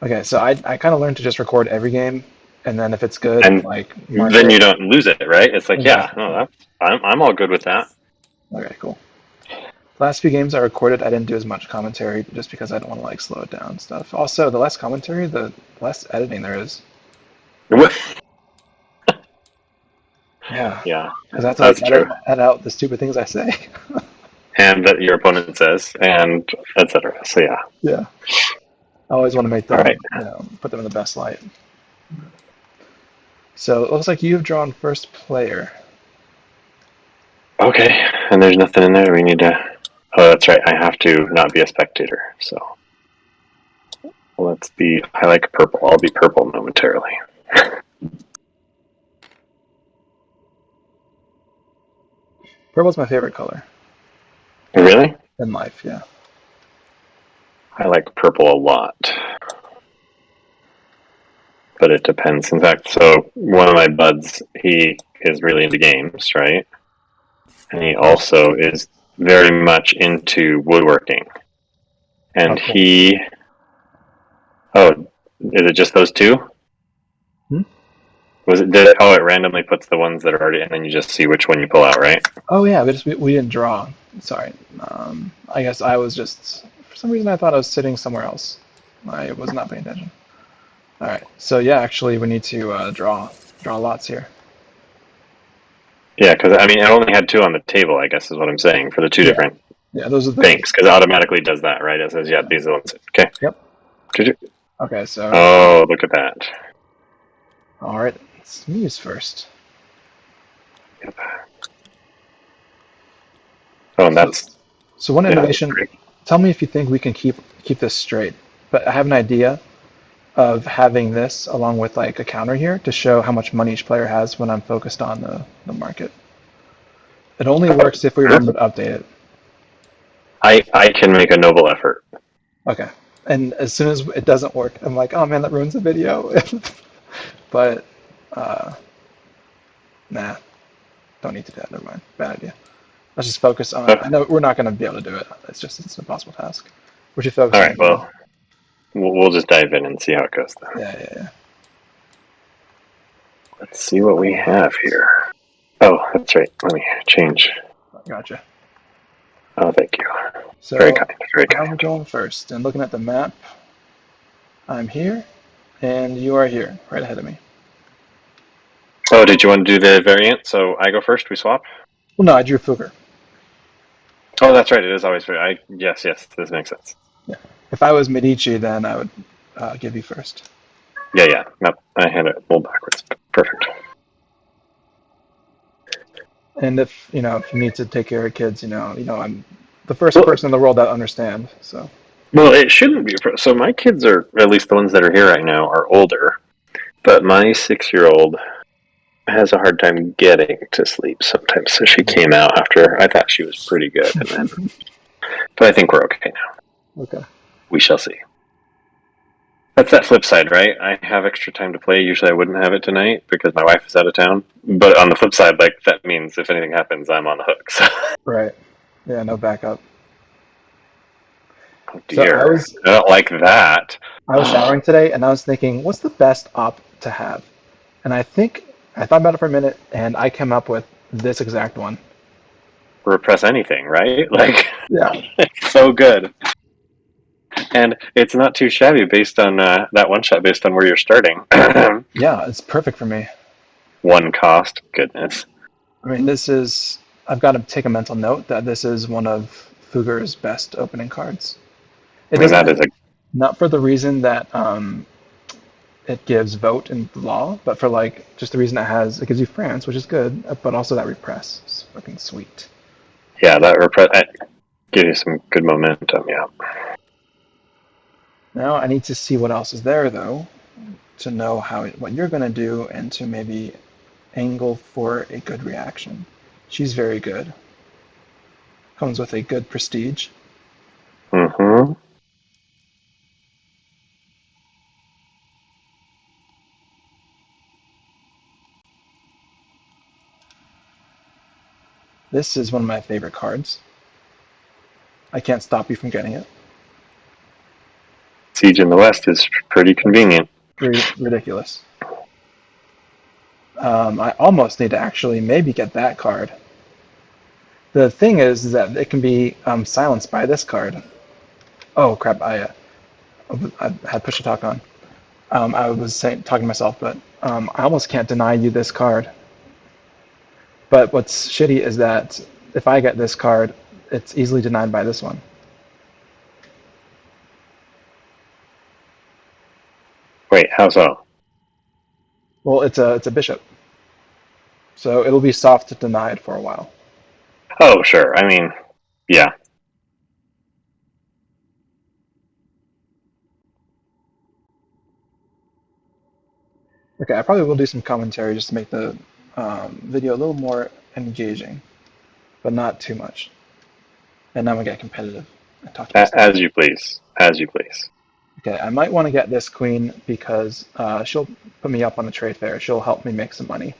Okay, so I kind of learned to just record every game, and then if it's good, And like mark then it. you don't lose it, right? It's like, yeah, Exactly. no, Yeah. I'm all good with that. Okay, cool. The last few games I recorded, I didn't do as much commentary just because I don't want to like slow it down and stuff. Also, the less commentary, the less editing there is. Yeah, Yeah, because I have to like that's true. edit out the stupid things I say. And that your opponent says, and etc. So yeah. Yeah, I always want to make All right. them, put them in the best light. So it looks like you've drawn first player. Okay. And there's nothing in there. We need to. Oh, that's right. I have to not be a spectator. So let's be. I like purple. I'll be purple momentarily. Purple's my favorite color Really? in life. Yeah. I like purple a lot, but it depends. In fact, so one of my buds, he is really into games, right? And he Nice. also is very much into woodworking. Oh, And cool. he, oh, is it just those two? Hmm? Was it? Did it, oh, it randomly puts the ones that are already, and then you just see which one you pull out, right? Oh yeah, we didn't draw. Sorry. I guess I was just for some reason I thought I was sitting somewhere else. I was not paying attention. All right. So yeah, actually we need to draw lots here. Yeah, because I mean, it only had two on the table. I guess is what I'm saying for the two Yeah. different Yeah. Those are the. things, because it automatically does that, right? It says, yeah, these are the ones. Okay. Yep. Could you? Okay. So Oh, look at that. all right. Let's muse first. Yep. Oh, and So that's so one yeah, that's innovation. great. Tell me if you think we can keep this straight. But I have an idea of having this along with like a counter here to show how much money each player has when I'm focused on the market. It only Oh, works if we sure. remember to update it. I can make a noble effort. Okay. And as soon as it doesn't work, I'm like, oh man, that ruins the video. But uh, nah, don't need to do that. Never mind. Bad idea. Let's just focus on. I Oh, know we're not going to be able to do it. It's an impossible task. We should focus all on the right. draw. Well, we'll just dive in and see how it goes then. Yeah, yeah, yeah. Let's see what we All have right. here. Oh, that's right. Let me change. Gotcha. Oh, thank you. Very So kind. Very I'm kind. going first, and looking at the map, I'm here, and you are here, right ahead of me. Oh, did you want to do the variant? So I go first. We swap. Well, no, I drew Fugger. Oh, that's right. It is always fair. I yes, yes. This makes sense. Yeah. If I was Medici, then I would give you first. Yeah, yeah. No, I had it a little backwards. Perfect. And if you need to take care of kids, I'm the first Well, person in the world that understand. So well, it shouldn't be. So my kids are, at least the ones that are here right now, are older. But my 6-year-old has a hard time getting to sleep sometimes. So she came out after I thought she was pretty good, and then. But I think we're okay now. okay. We shall see. That's that flip side, right? I have extra time to play. Usually I wouldn't have it tonight because my wife is out of town. But on the flip side, like that means if anything happens, I'm on the hook. So, Right. Yeah, no backup. oh So I dear, was I don't like that. I was showering today and I was thinking, what's the best op to have? And I thought about it for a minute and I came up with this exact one. Repress anything, right? Yeah. Like Yeah. it's so good, and it's not too shabby based on that one shot based on where you're starting. Yeah, it's perfect for me. One cost, goodness. I mean, I've got to take a mental note that this is one of Fugger's best opening cards. It I mean doesn't, that is a not for the reason that it gives vote in law, but for like just the reason it gives you France, which is good, but also that repress. It's fucking sweet. yeah that repress gives you some good momentum. Yeah. Now I need to see what else is there though, to know what you're gonna do and to maybe angle for a good reaction. She's very good. Comes with a good prestige. Mm-hmm. This is one of my favorite cards. I can't stop you from getting it. Siege in the West is pretty That's convenient. ridiculous. I almost need to actually maybe get that card. The thing is that it can be silenced by this card. Oh crap! I had push to talk on. I was talking to myself, but I almost can't deny you this card. But what's shitty is that if I get this card, it's easily denied by this one. Wait, how so? Well, it's a bishop, so it'll be soft denied for a while. Oh, sure. I mean, yeah. Okay, I probably will do some commentary just to make the video a little more engaging, but not too much. And now I'm gonna get competitive and talk to myself. As you please. As you please. Okay, I might want to get this queen because she'll put me up on the trade fair. She'll help me make some money.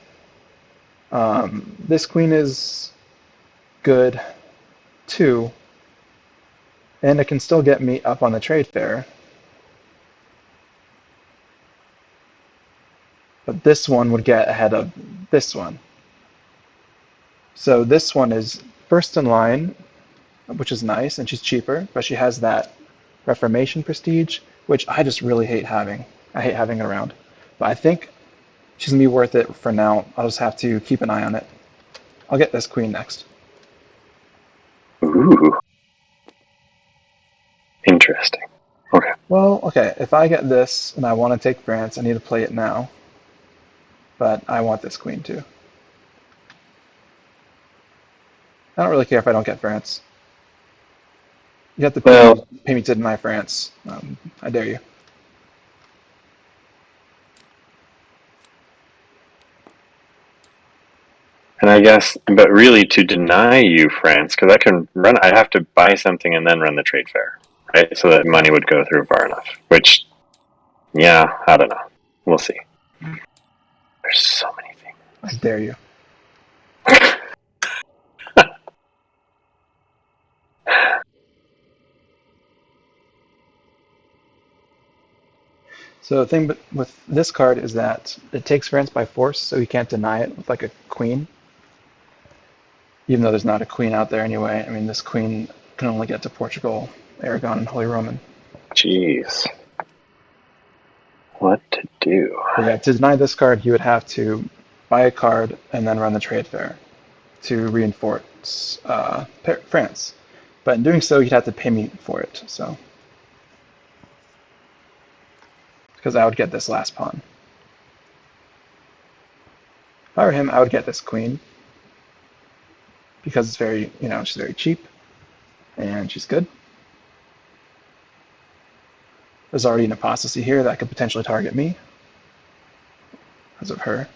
This queen is good too, and it can still get me up on the trade fair. But this one would get ahead of this one. So this one is first in line, which is nice, and she's cheaper, but she has that Reformation prestige, which I just really hate having. I hate having it around. But I think she's going to be worth it for now. I'll just have to keep an eye on it. I'll get this queen next. Ooh. Interesting. Okay. Well, okay, if I get this and I want to take France, I need to play it now. But I want this queen too. I don't really care if I don't get France. You have to Well, pay me to deny France. I dare you. and I guess, but really to deny you France, because I can run, I have to buy something and then run the trade fair, right? So that money would go through far enough, which, yeah, I don't know. We'll see. There's so many I dare you. things. So the thing with this card is that it takes France by force, so you can't deny it with like a queen. Even though there's not a queen out there anyway. I mean, this queen can only get to Portugal, Aragon, and Holy Roman. Jeez. What to do? But yeah, to deny this card, you would have to buy a card and then run the trade fair to reinforce France. But in doing so, you'd have to pay me for it. So, because I would get this last pawn. If I were him, I would get this queen because it's very, she's very cheap and she's good. There's already an apostasy here that could potentially target me because of her.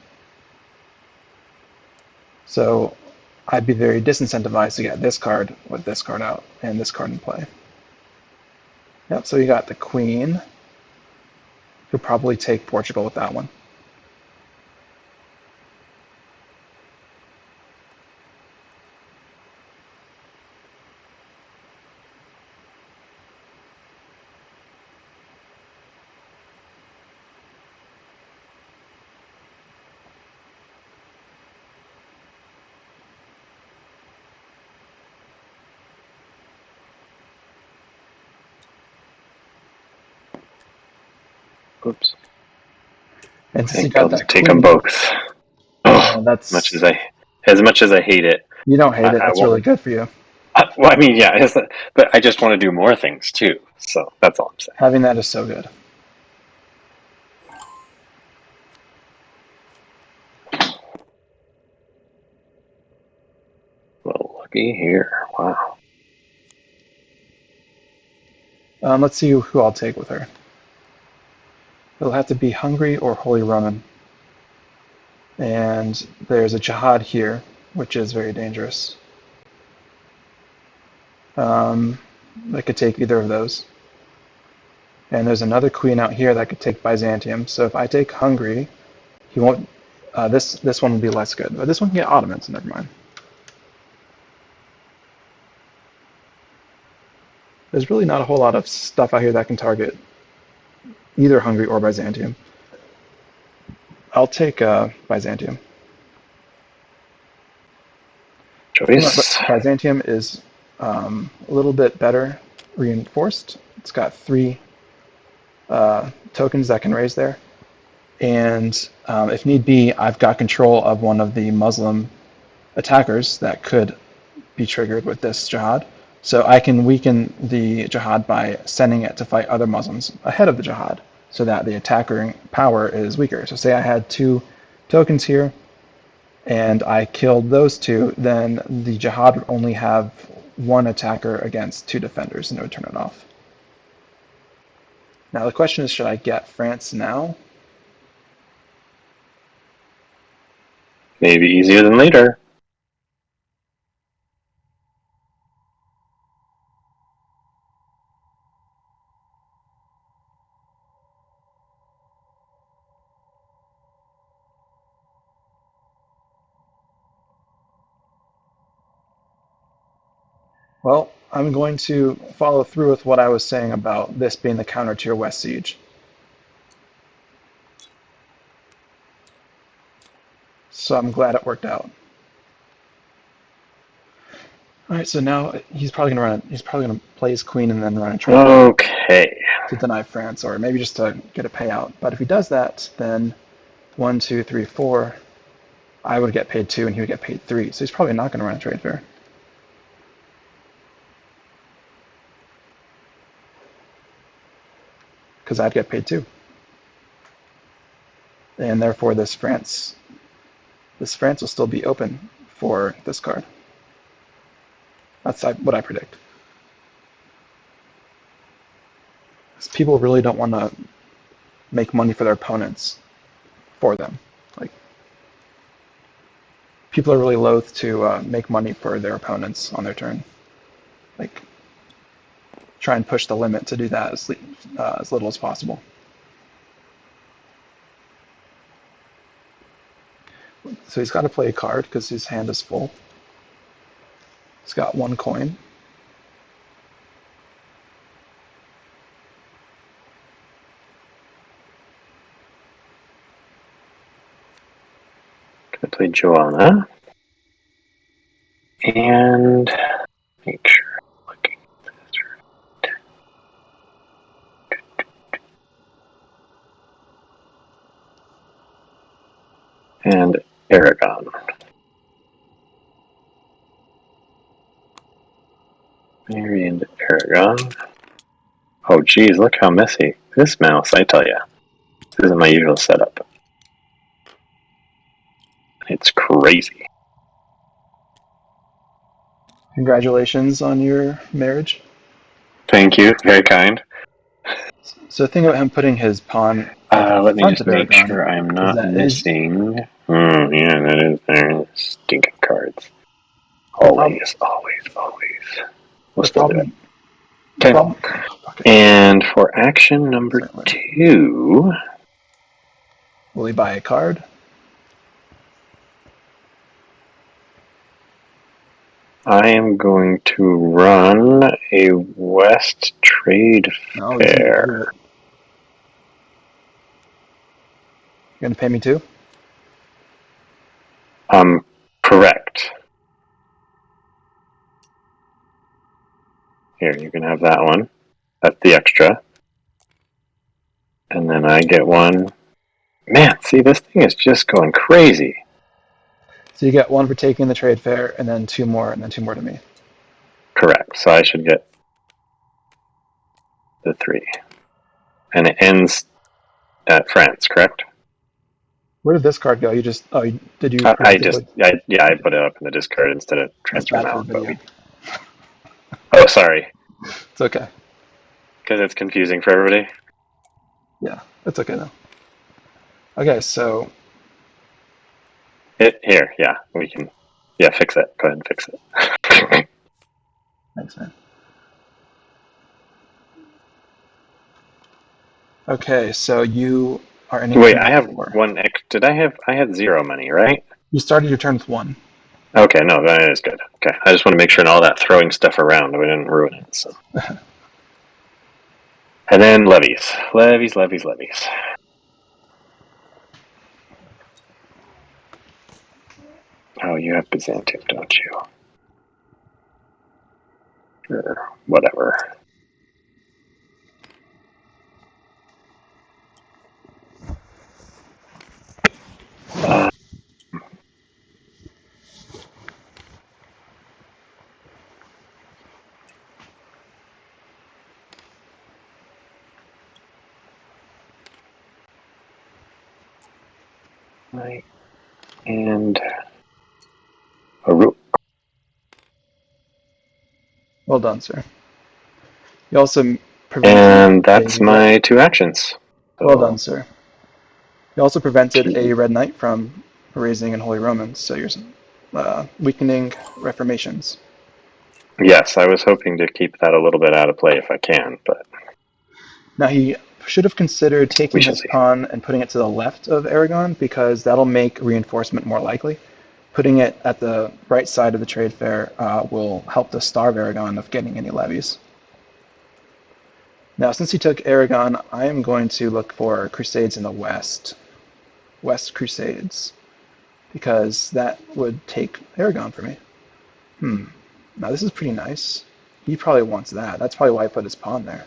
So I'd be very disincentivized to get this card with this card out and this card in play. Yep, so you got the queen. You'll probably take Portugal with that one. Oops. And I since you think I'll got just that take them queen, both. Oh, much that's as I, as much as I hate it, you don't hate it. I That's won't. really good for you. Well, I mean, yeah, but I just want to do more things too. So that's all I'm saying. Having that is so good. Well, looky here. Wow. Let's see who I'll take with her. It'll have to be Hungary or Holy Roman. And there's a jihad here, which is very dangerous. I could take either of those. And there's another queen out here that could take Byzantium. So if I take Hungary, he won't. This one will be less good. But this one can get Ottomans. So never mind. There's really not a whole lot of stuff out here that can target either Hungary or Byzantium. I'll take Byzantium. Choice. Byzantium is a little bit better reinforced. It's got 3 tokens that can raise there. And if need be, I've got control of one of the Muslim attackers that could be triggered with this jihad. So I can weaken the jihad by sending it to fight other Muslims ahead of the jihad so that the attacker power is weaker. So say I had 2 tokens here and I killed those 2, then the jihad would only have 1 attacker against 2 defenders and it would turn it off. Now the question is, should I get France now? Maybe easier than later. Well, I'm going to follow through with what I was saying about this being the counter to your West Siege. So I'm glad it worked out. All right, so now he's probably gonna play his queen and then run a trade Okay. to deny France, or maybe just to get a payout. But if he does that, then 1, 2, 3, 4, I would get paid 2 and he would get paid 3. So he's probably not gonna run a trade fair. Because I'd get paid 2. And therefore this France will still be open for this card. That's what I predict. People really don't want to make money for their opponents for them. Like, people are really loath to make money for their opponents on their turn. Like, try and push the limit to do that as little as possible. So he's got to play a card because his hand is full. He's got 1 coin. Gonna play Joanna. And make sure I'm looking at this right. And Aragon. Mary and Aragon. Oh geez, look how messy. This mouse, I tell ya. This isn't my usual setup. It's crazy. Congratulations on your marriage. Thank you, very kind. So the thing about him putting his pawn up in Let me front just of make Aragon sure I'm is not that his missing. Yeah, that is there. Stinking cards. the problem Always, always, always. We'll the still do it. problem the Okay. problem. Okay, And for action number certainly. 2, Will he buy a card? I am going to run a West Trade No, he's gonna get rid of Fair. it. You're gonna pay me 2? Correct. Here, you can have that one. That's the extra. And then I get 1. Man, see, this thing is just going crazy. So you get 1 for taking the trade fair, and then 2 more, and then 2 more to me. Correct. So I should get the 3. And it ends at France, correct? Where did this card go? You just did you I preemptively? put it up in the discard instead of That's transferring bad them for the out. video. Oh, sorry. It's okay. Because it's confusing for everybody. Yeah, it's okay though. Okay, so Here, yeah, we can. Yeah, fix it. Go ahead and fix it. thanks, man. Okay, so you are ending your Wait, turn I with have 4. 1. Did I have? I had 0 money, right? You started your turn with 1. Okay, no, that is good. Okay, I just want to make sure all that throwing stuff around we didn't ruin it. So, And then levies. Levies, levies, levies. Oh, you have Byzantium, don't you? Sure, whatever. Uh, and a root. Well done, sir. You also prevented And that's a red. my 2 actions. Well done, So, sir. You also prevented a red knight from raising in Holy Romans, so you're weakening reformations. yes, I was hoping to keep that a little bit out of play if I can, but Now he should have considered we taking shall his see. pawn and putting it to the left of Aragon because that'll make reinforcement more likely. Putting it at the right side of the trade fair will help to starve Aragon of getting any levies. Now, since he took Aragon, I am going to look for crusades in the west. West crusades. Because that would take Aragon for me. Now this is pretty nice. He probably wants that. That's probably why he put his pawn there.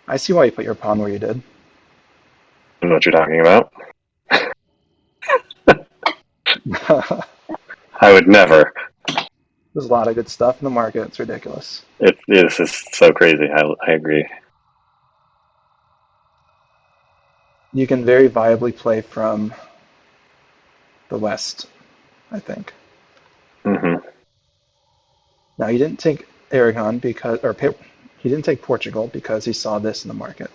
I see why you put your pawn where you did. I know what you're talking about. I would never. There's a lot of good stuff in the market. It's ridiculous. This is so crazy. I agree. You can very viably play from the west, I think. Hmm. Now he didn't take Aragon because, or he didn't take Portugal because he saw this in the market,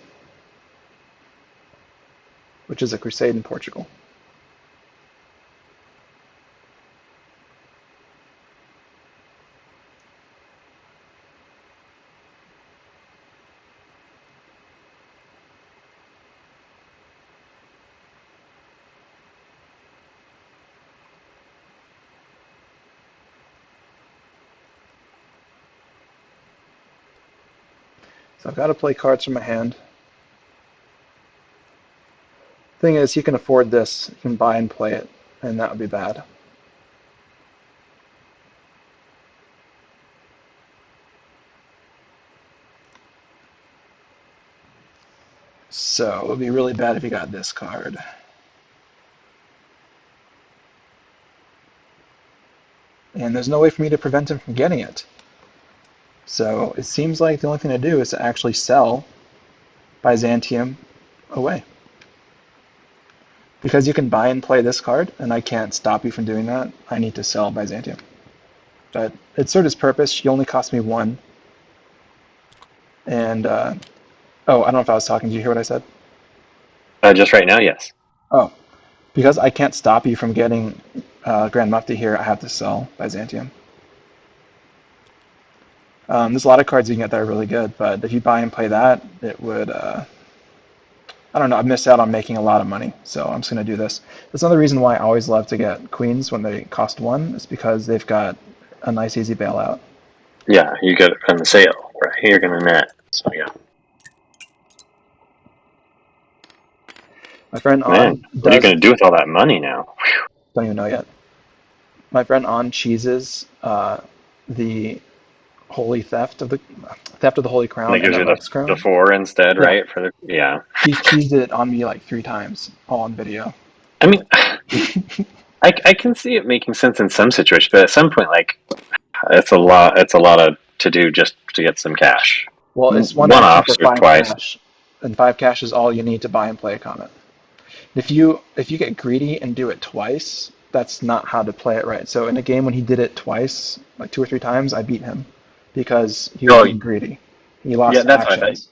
which is a crusade in Portugal. So I've got to play cards from my hand. Thing is, he can afford this. He can buy and play it, and that would be bad. So it would be really bad if he got this card. And there's no way for me to prevent him from getting it. So it seems like the only thing to do is to actually sell Byzantium away. Because you can buy and play this card, and I can't stop you from doing that, I need to sell Byzantium. But it served its purpose. She only cost me 1. And, oh, I don't know if I was talking. Did you hear what I said? Just right now, yes. Oh, because I can't stop you from getting Grand Mufti here, I have to sell Byzantium. There's a lot of cards you can get that are really good, but if you buy and play that, it would, I don't know, I'd miss out on making a lot of money, so I'm just going to do this. That's another reason why I always love to get queens when they cost 1, is because they've got a nice, easy bailout. Yeah, you get it on the sale, right? You're gonna net. So yeah. My friend Man, On what are you does, gonna do with all that money now? don't even know yet. My friend On cheeses the holy theft of the Holy And Crown it and gives the you Rex the Crown. 4 instead, Yeah, right? For the yeah. he's cheesed it on me like 3 times, all on video. I mean, I can see it making sense in some situations, but at some point, like it's a lot. It's a lot of to do just to get some cash. Well, it's 1 One action for offs or 5 twice. cash, and 5 cash is all you need to buy and play a comet. If you get greedy and do it twice, that's not how to play it right. So in a game when he did it twice, like 2 or 3 times, I beat him because he was Oh, being greedy. He yeah, lost that's what I thought. actions.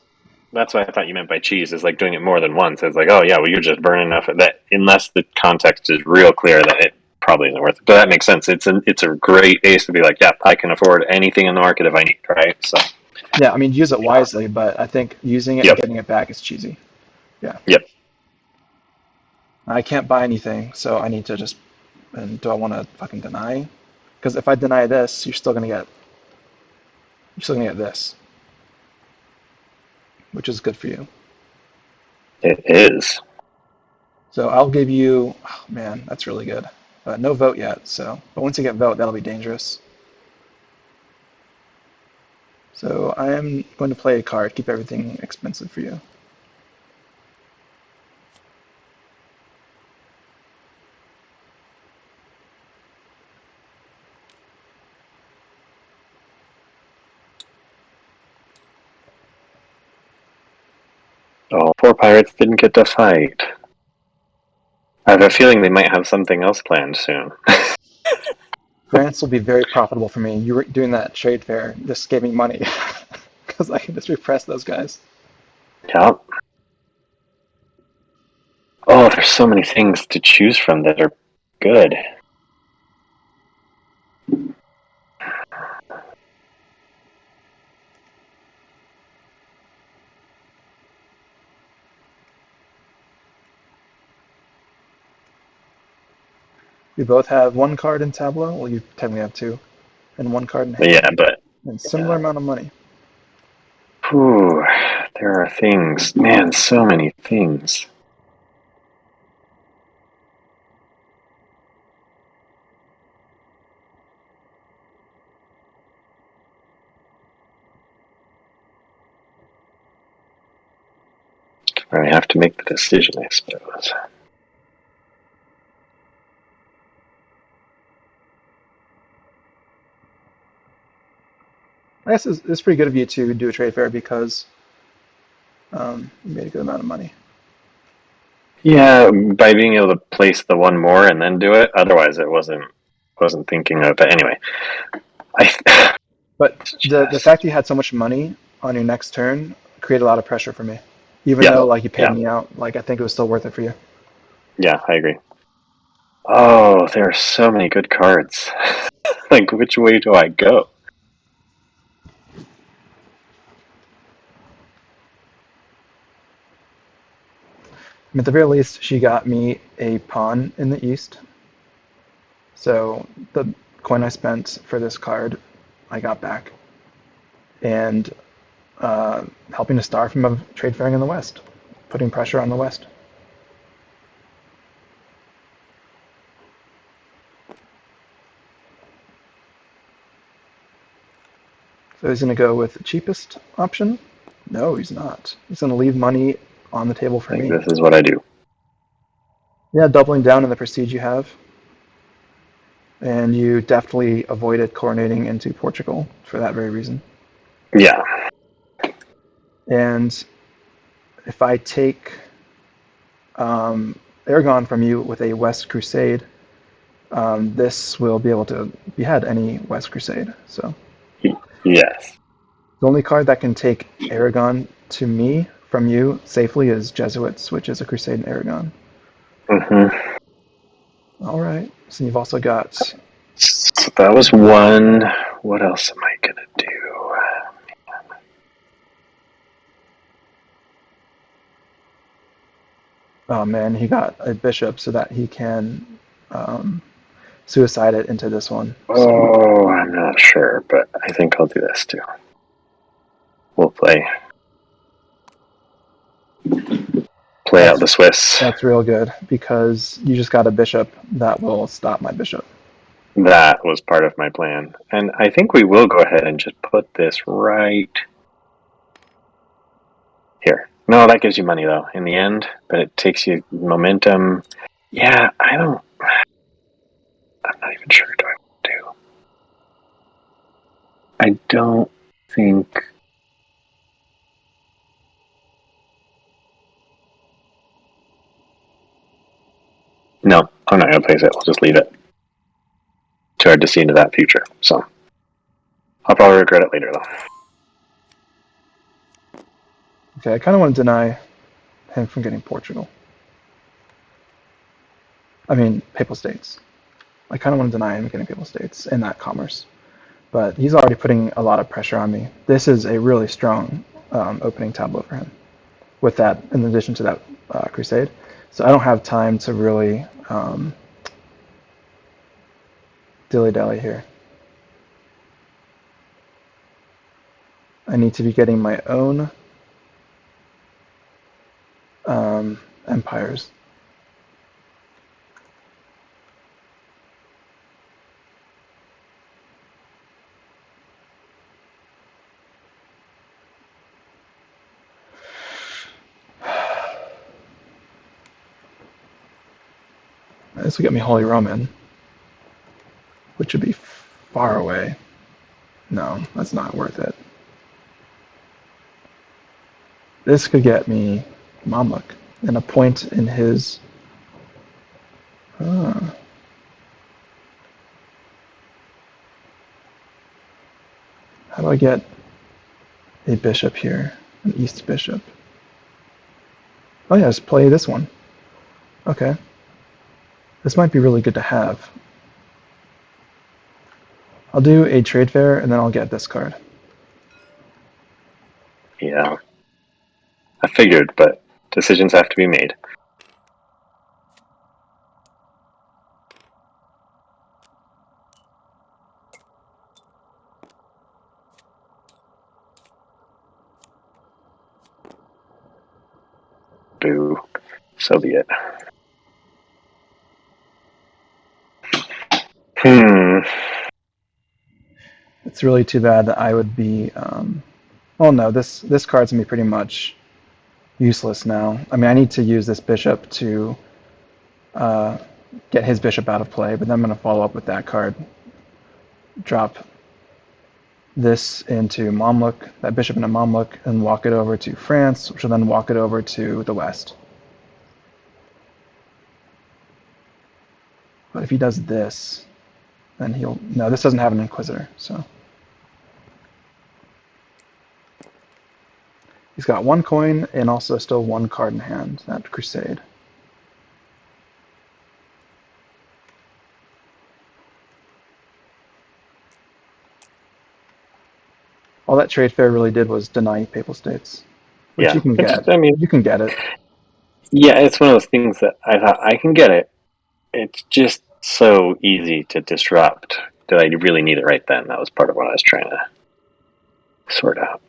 That's what I thought you meant by cheese. Is like doing it more than once. It's like, oh yeah, well you're just burning enough of that. Unless the context is real clear that it probably isn't worth it. But that makes sense. It's a great ace to be like, yeah, I can afford anything in the market if I need, right? So Yeah, I mean use it yeah, wisely, but I think using it and yep, getting it back is cheesy. Yeah, yep. I can't buy anything, so I need to just. And do I want to fucking deny? Because if I deny this, you're still gonna get this. which is good for you. It is. So I'll give you, oh man, that's really good. No vote yet, so, but once you get vote, that'll be dangerous. So I am going to play a card, keep everything expensive for you. Oh, poor pirates didn't get to fight. I have a feeling they might have something else planned soon. France will be very profitable for me. You were doing that trade fair, just gave me money because I can just repress those guys. Yep. Oh, there's so many things to choose from that are good. We both have one card in Tableau. Well, you technically have two, and one card in Yeah, hand, but and similar amount of money. whew, there are things. Man, so many things. I have to make the decision, I suppose. I guess it's pretty good of you to do a trade fair because you made a good amount of money. Yeah, by being able to place the one more and then do it. Otherwise, it wasn't thinking of it. Anyway, I But the just fact you had so much money on your next turn created a lot of pressure for me. Even yeah, though like you paid yeah, me out, like I think it was still worth it for you. yeah. I agree. Oh, there are so many good cards. Like, which way do I go? I mean, at the very least, she got me a pawn in the east. So the coin I spent for this card, I got back, and helping to starve from a trade fairing in the west, putting pressure on the west. So he's going to go with the cheapest option? No, he's not. He's going to leave money on the table I for think me. this is what I do. Yeah, doubling down on the prestige you have. And you definitely avoided coronating into Portugal for that very reason. Yeah. And if I take Aragon from you with a West Crusade, this will be able to behead any West Crusade. So Yes. the only card that can take Aragon to me from you safely is Jesuits, which is a Crusade in Aragon. Mm-hmm. All right. So you've also got. So that was one. What else am I gonna do? Oh man, he got a bishop so that he can suicide it into this one. So Oh, I'm not sure, but I think I'll do this too. We'll play out that's the Swiss. that's real good because you just got a bishop that will stop my bishop. That was part of my plan. And I think we will go ahead and just put this right here. No, that gives you money though in the end, but it takes you momentum. Yeah, I'm not even sure what I do. I don't think. No, I'm not gonna place it. We'll just leave it. Too hard to see into that future. So I'll probably regret it later though. Okay, I kind of want to deny him from getting Portugal. I mean, Papal States. I kind of want to deny him getting Papal States in that commerce. But he's already putting a lot of pressure on me. This is a really strong opening tableau for him. With that, in addition to that crusade, so I don't have time to really dilly dally here. I need to be getting my own empires. This will get me Holy Roman, which would be far away. No, that's not worth it. This could get me Mamluk and a point in his. Uh, how do I get a bishop here? An east bishop. Oh yeah, just play this one. Okay. This might be really good to have. I'll do a trade fair and then I'll get this card. Yeah. I figured, but decisions have to be made. Boo. So be it. It's really too bad that I would be. Oh no, this card's gonna be pretty much useless now. I mean, I need to use this bishop to get his bishop out of play, but then I'm gonna follow up with that card. Drop this into Mamluk, that bishop into Mamluk, and walk it over to France, which will then walk it over to the west. But if he does this, then he'll. No, this doesn't have an Inquisitor, so. He's got one coin and also still one card in hand, that Crusade. All that trade fair really did was deny Papal States, which Yeah. you can It's, get. I mean, You can get it. yeah, it's one of those things that I thought I can get it. It's just so easy to disrupt that I really need it right then. That was part of what I was trying to sort out.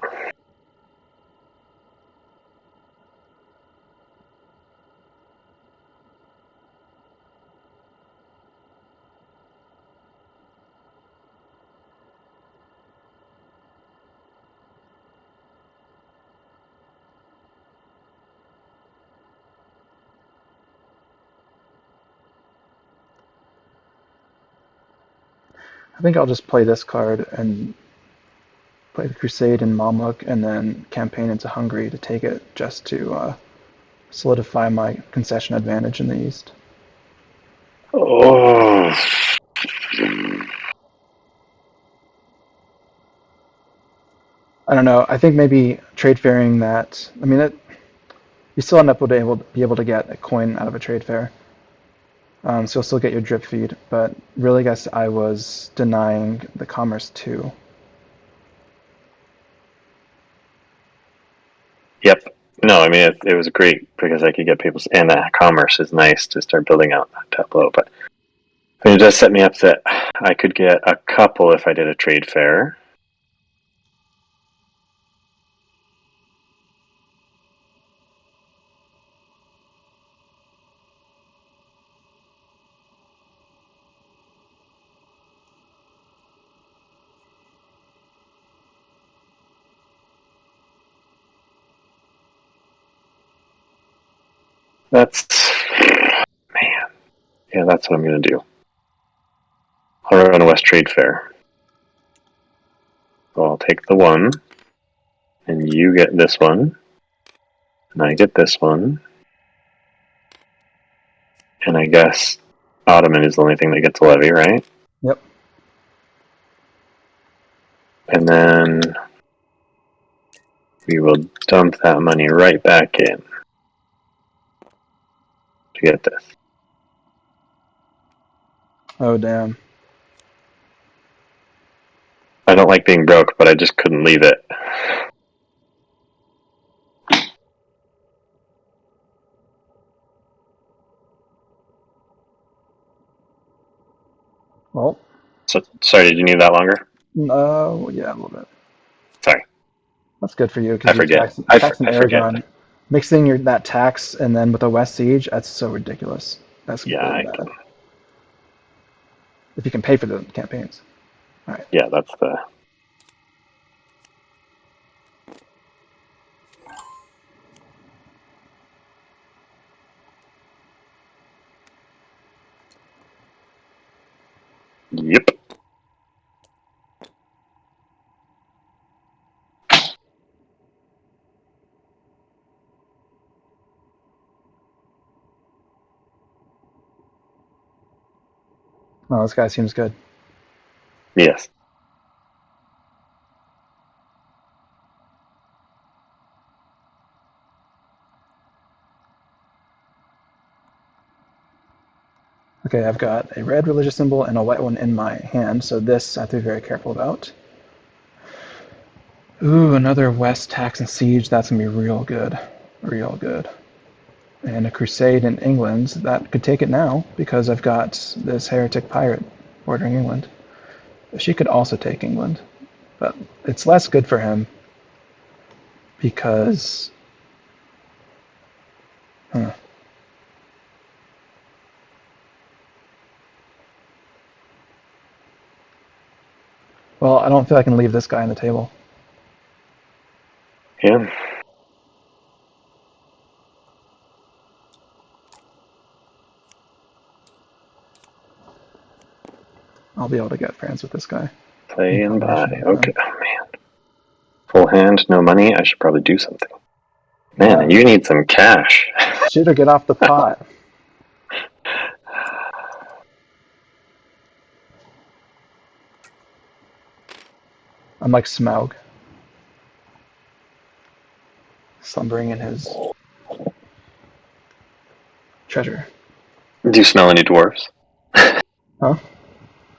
I think I'll just play this card and play the Crusade in Mamluk and then campaign into Hungary to take it just to solidify my concession advantage in the east. Oh. I don't know. I think maybe trade fairing that. I mean, you still end up with be able to get a coin out of a trade fair. So you'll still get your drip feed, but really, I guess I was denying the commerce too. Yep. No, I mean, it was great because I could get people, and that commerce is nice to start building out that tableau. But it does set me up that I could get a couple if I did a trade fair. That's, man, yeah, that's what I'm going to do. I'll run a West Trade Fair. So I'll take the one, and you get this one, and I get this one, and I guess Ottoman is the only thing that gets a levy, right? Yep. And then we will dump that money right back in to get this. Oh damn. I don't like being broke, but I just couldn't leave it. Well. So sorry, did you need that longer? Yeah, a little bit. Sorry, That's good for you I because you forget. tax in I forget. Aragon. Mixing that tax and then with a West Siege, that's so ridiculous. That's Yeah, really bad. If you can pay for the campaigns. All right. yeah, that's the. Yep. Well, this guy seems good. Yes. Okay, I've got a red religious symbol and a white one in my hand, so this I have to be very careful about. Ooh, another West tax and siege. That's gonna be real good. Real good. And a crusade in England. That could take it now, because I've got this heretic pirate bordering England. She could also take England. But it's less good for him because... Huh. Well, I don't feel I can leave this guy on the table. Yeah. I'll be able to get France with this guy. Play and Inclination buy. with Okay. them. Oh, man. Full hand, no money. I should probably do something. Man, Yeah, you need some cash. shit or get off the pot. I'm like Smaug, slumbering in his treasure. Do you smell any dwarves? Huh?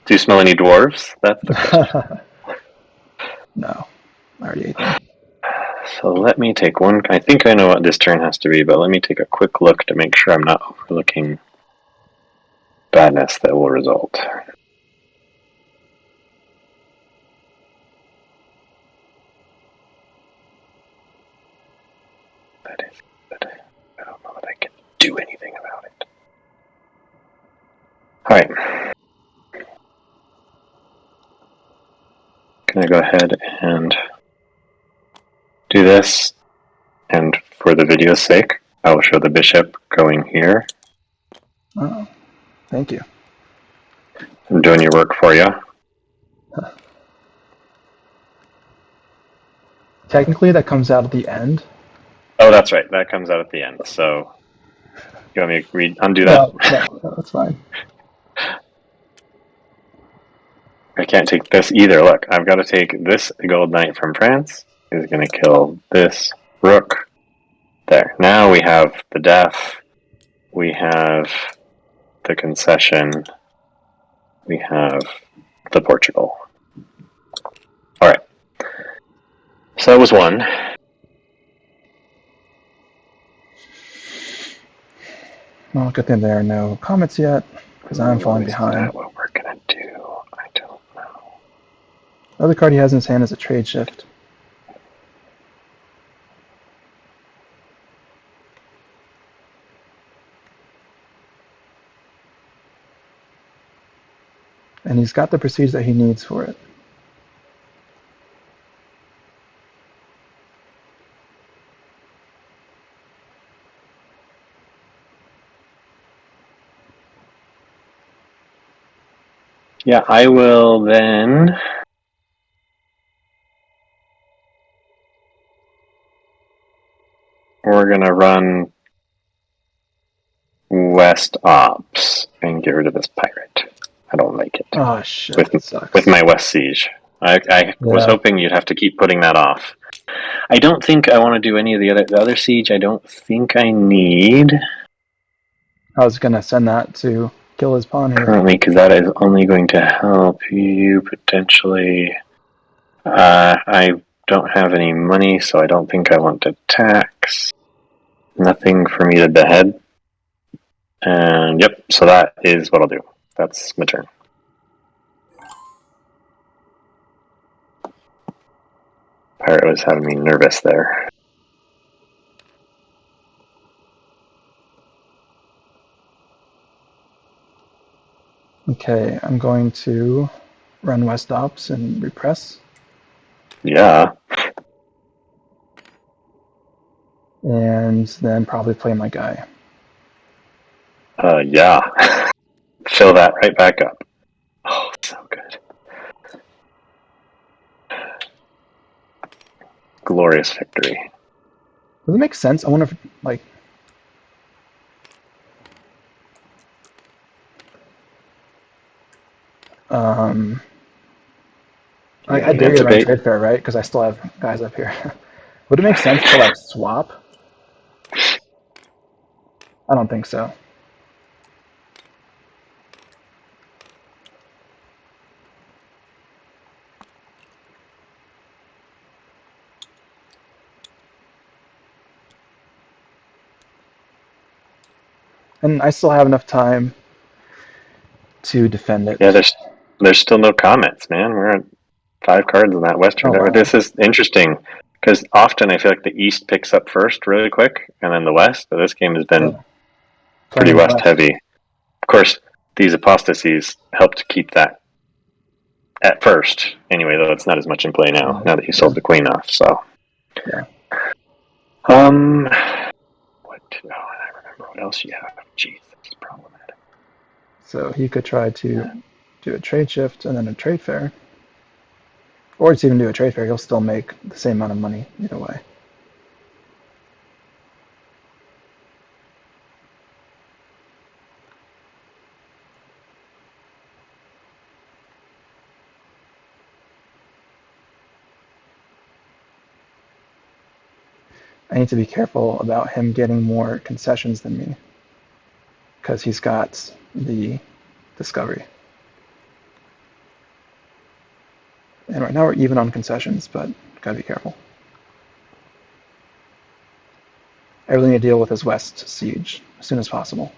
Do you smell any dwarves? That's the question. No, I already ate them. So let me take one. I think I know what this turn has to be, but let me take a quick look to make sure I'm not overlooking badness that will result. That is good. I don't know that I can do anything about it. Alright. Can I go ahead and do this? And for the video's sake, I will show the bishop going here. Oh, thank you. I'm doing your work for you. Technically, that comes out at the end. Oh, that's right. That comes out at the end. So, you want me to undo that? No, that's fine. I can't take this either. Look, I've got to take this gold knight from France. Is going to kill this rook. There. Now we have the death. We have the concession. We have the Portugal. Alright. So that was one. Well, good thing there are no comments yet, because I'm falling Is behind. that what we're going to do? I don't know. The other card he has in his hand is a trade shift. And he's got the prestige that he needs for it. Yeah, I will then. We're going to run West Ops and get rid of this pirate. I don't like it. Oh shit, With that with sucks. my West Siege. I was Yeah, hoping you'd have to keep putting that off. I don't think I want to do any of the other siege. I don't think I need I was gonna send that to kill his pawn here. currently because that is only going to help you potentially. I don't have any money, so I don't think I want to tax. Nothing for me to behead. And yep, so that is what I'll do. That's my turn. Pirate was having me nervous there. Okay, I'm going to run West Ops and repress, Yeah. and then probably play my guy. Yeah. Fill that right back up. Oh, so good. Glorious victory. Does it make sense? I wonder if, like, um, You I got an dare you to answer, run Bait? trade fair, right? Because I still have guys up here. Would it make sense to like swap? I don't think so. And I still have enough time to defend Yeah, it. there's still no comments, man. We're at 5 cards in that Western Oh Devil. wow. This is interesting because often I feel like the East picks up first really quick, and then the West. But this game has been Oh, playing pretty in the West West. heavy. Of course, these apostasies helped keep that at first. Anyway, though it's not as much in play now. Now that you Yeah. sold the Queen off, so Yeah. um, what? Oh, and I remember what else you have. Jeez, that's problematic. So he could try to do a trade shift and then a trade fair. Or just even do a trade fair, he'll still make the same amount of money either way. I need to be careful about him getting more concessions than me because he's got the discovery. And right now we're even on concessions, but gotta be careful. I really need to deal with his west siege as soon as possible.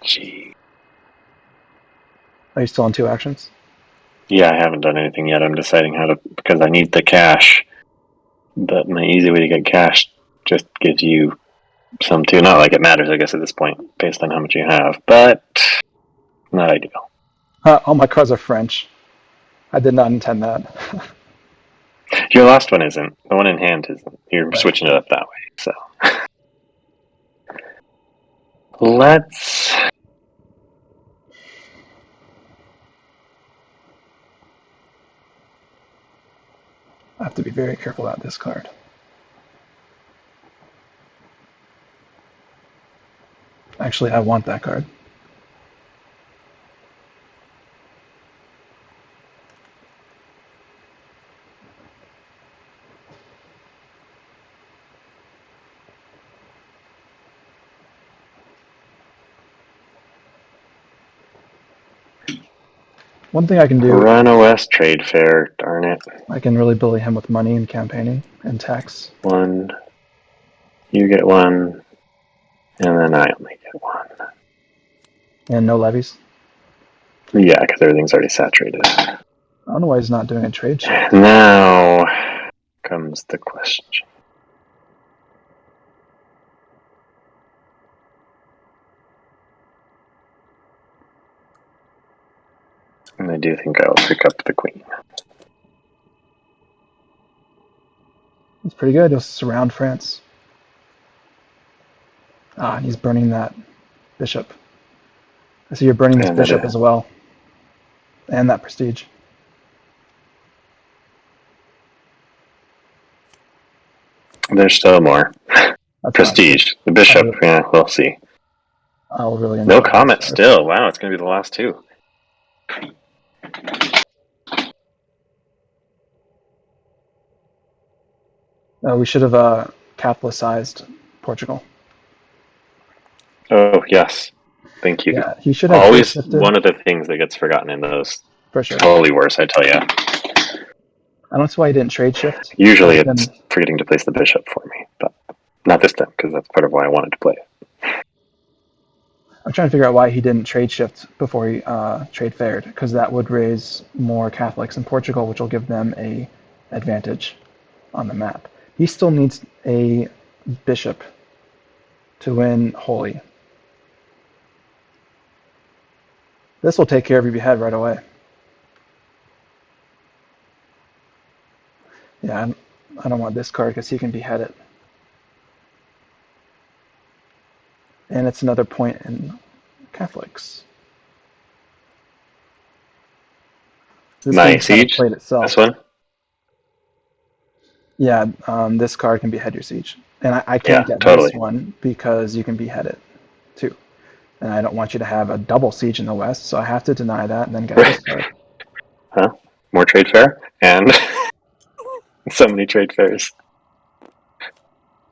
Gee. Are you still on 2 actions? Yeah, I haven't done anything yet. I'm deciding how to because I need the cash. But my easy way to get cash just gives you some too. Not like it matters, I guess, at this point, based on how much you have, but not ideal. All my cards are French. I did not intend that. Your last one isn't. The one in hand isn't. You're Right. switching it up that way. So let's. I have to be very careful about this card. Actually, I want that card. One thing I can do, Run a West trade fair, darn it. I can really bully him with money and campaigning and tax. One, you get one, and then I only get one. And no levies. Yeah, because everything's already saturated. I don't know why he's not doing a trade shift. Now comes the question. And I do think I'll pick up the Queen. It's pretty good. He'll surround France. Ah, and he's burning that bishop. I see you're burning this And that bishop is, as well. And that prestige. there's still more. That's fine. Prestige. The bishop, yeah, we'll see. I'll really No enjoy this comment card. still. Wow, it's going to be the last two. We should have Catholicized Portugal. Oh, yes. Thank you. Yeah, he should have trade Always shifted one of the things that gets forgotten in those. for sure. Totally worse, I tell you. I don't know why he didn't trade shift. That would Usually have it's been forgetting to place the bishop for me. But Not this time, because that's part of why I wanted to play it. I'm trying to figure out why he didn't trade shift before he trade fared, because that would raise more Catholics in Portugal, which will give them a advantage on the map. He still needs a bishop to win Holy. This will take care of your behead right away. Yeah, I don't want this card because he can behead it. And it's another point in Catholics. This My game's kind of siege, played this itself. one, Yeah, this card can behead your siege. And I yeah, can't get this totally. one because you can behead it too. And I don't want you to have a double siege in the west, so I have to deny that and then get this card. Huh? More trade fair and so many trade fairs.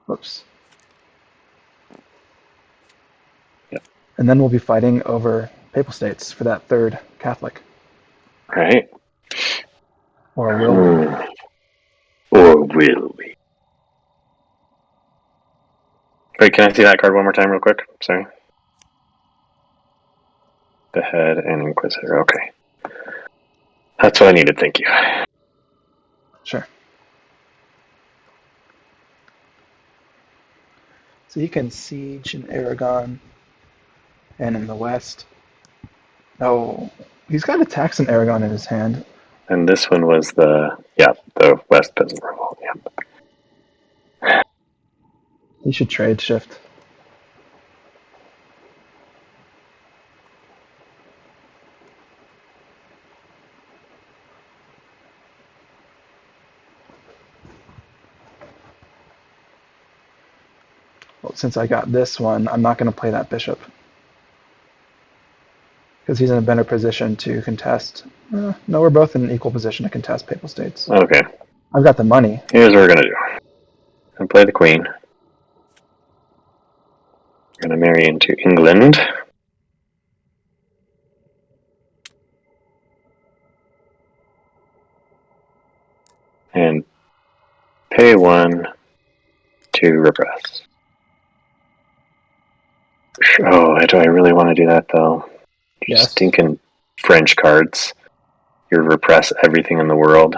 Whoops. Yeah. And then we'll be fighting over Papal States for that third Catholic. Right. Or will we? Or will we? Wait, can I see that card one more time, real quick? Sorry. Behead and Inquisitor. Okay. That's what I needed. Thank you. Sure. So he can siege in Aragon and in the west. Oh, he's got attacks in Aragon in his hand. And this one was the West Peasant Revolt. Yeah. He should trade shift. Well, since I got this one, I'm not going to play that bishop. Because he's in a better position to contest. No, we're both in an equal position to contest Papal States. Okay. I've got the money. Here's what we're gonna do. I'm gonna play the Queen. We're gonna marry into England. And pay one to repress. Oh, do I really want to do that though? You're Yes. stinking French cards. You repress everything in the world.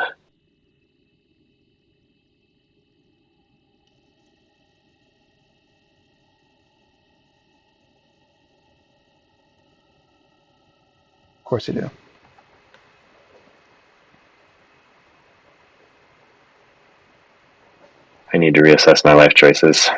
Of course you do. I need to reassess my life choices.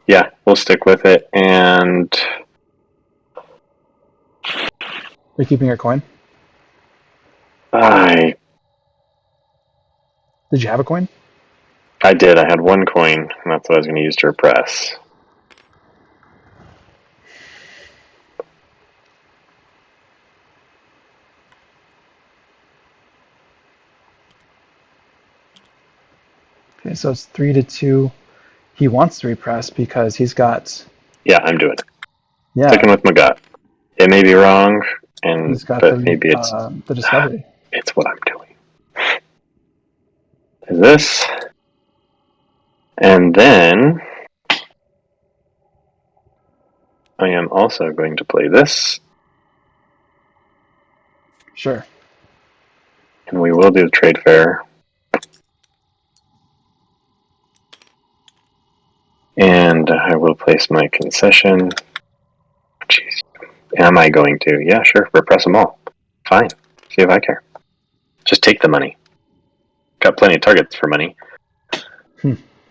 Yeah, we'll stick with it. And You're keeping your coin? I Did you have a coin? did. I had one coin, and that's what I was going to use to repress. Okay, so it's 3-2. He wants to repress because he's got. Yeah, I'm doing it. Yeah. Sticking with my gut. It may be wrong, He's got but maybe the discovery. it's what I'm doing. This, and then I am also going to play this, Sure. and we will do the trade fair. And I will place my concession. Jeez. Am I going to? Yeah, sure. Repress them all. Fine. See if I care. Just take the money. Got plenty of targets for money.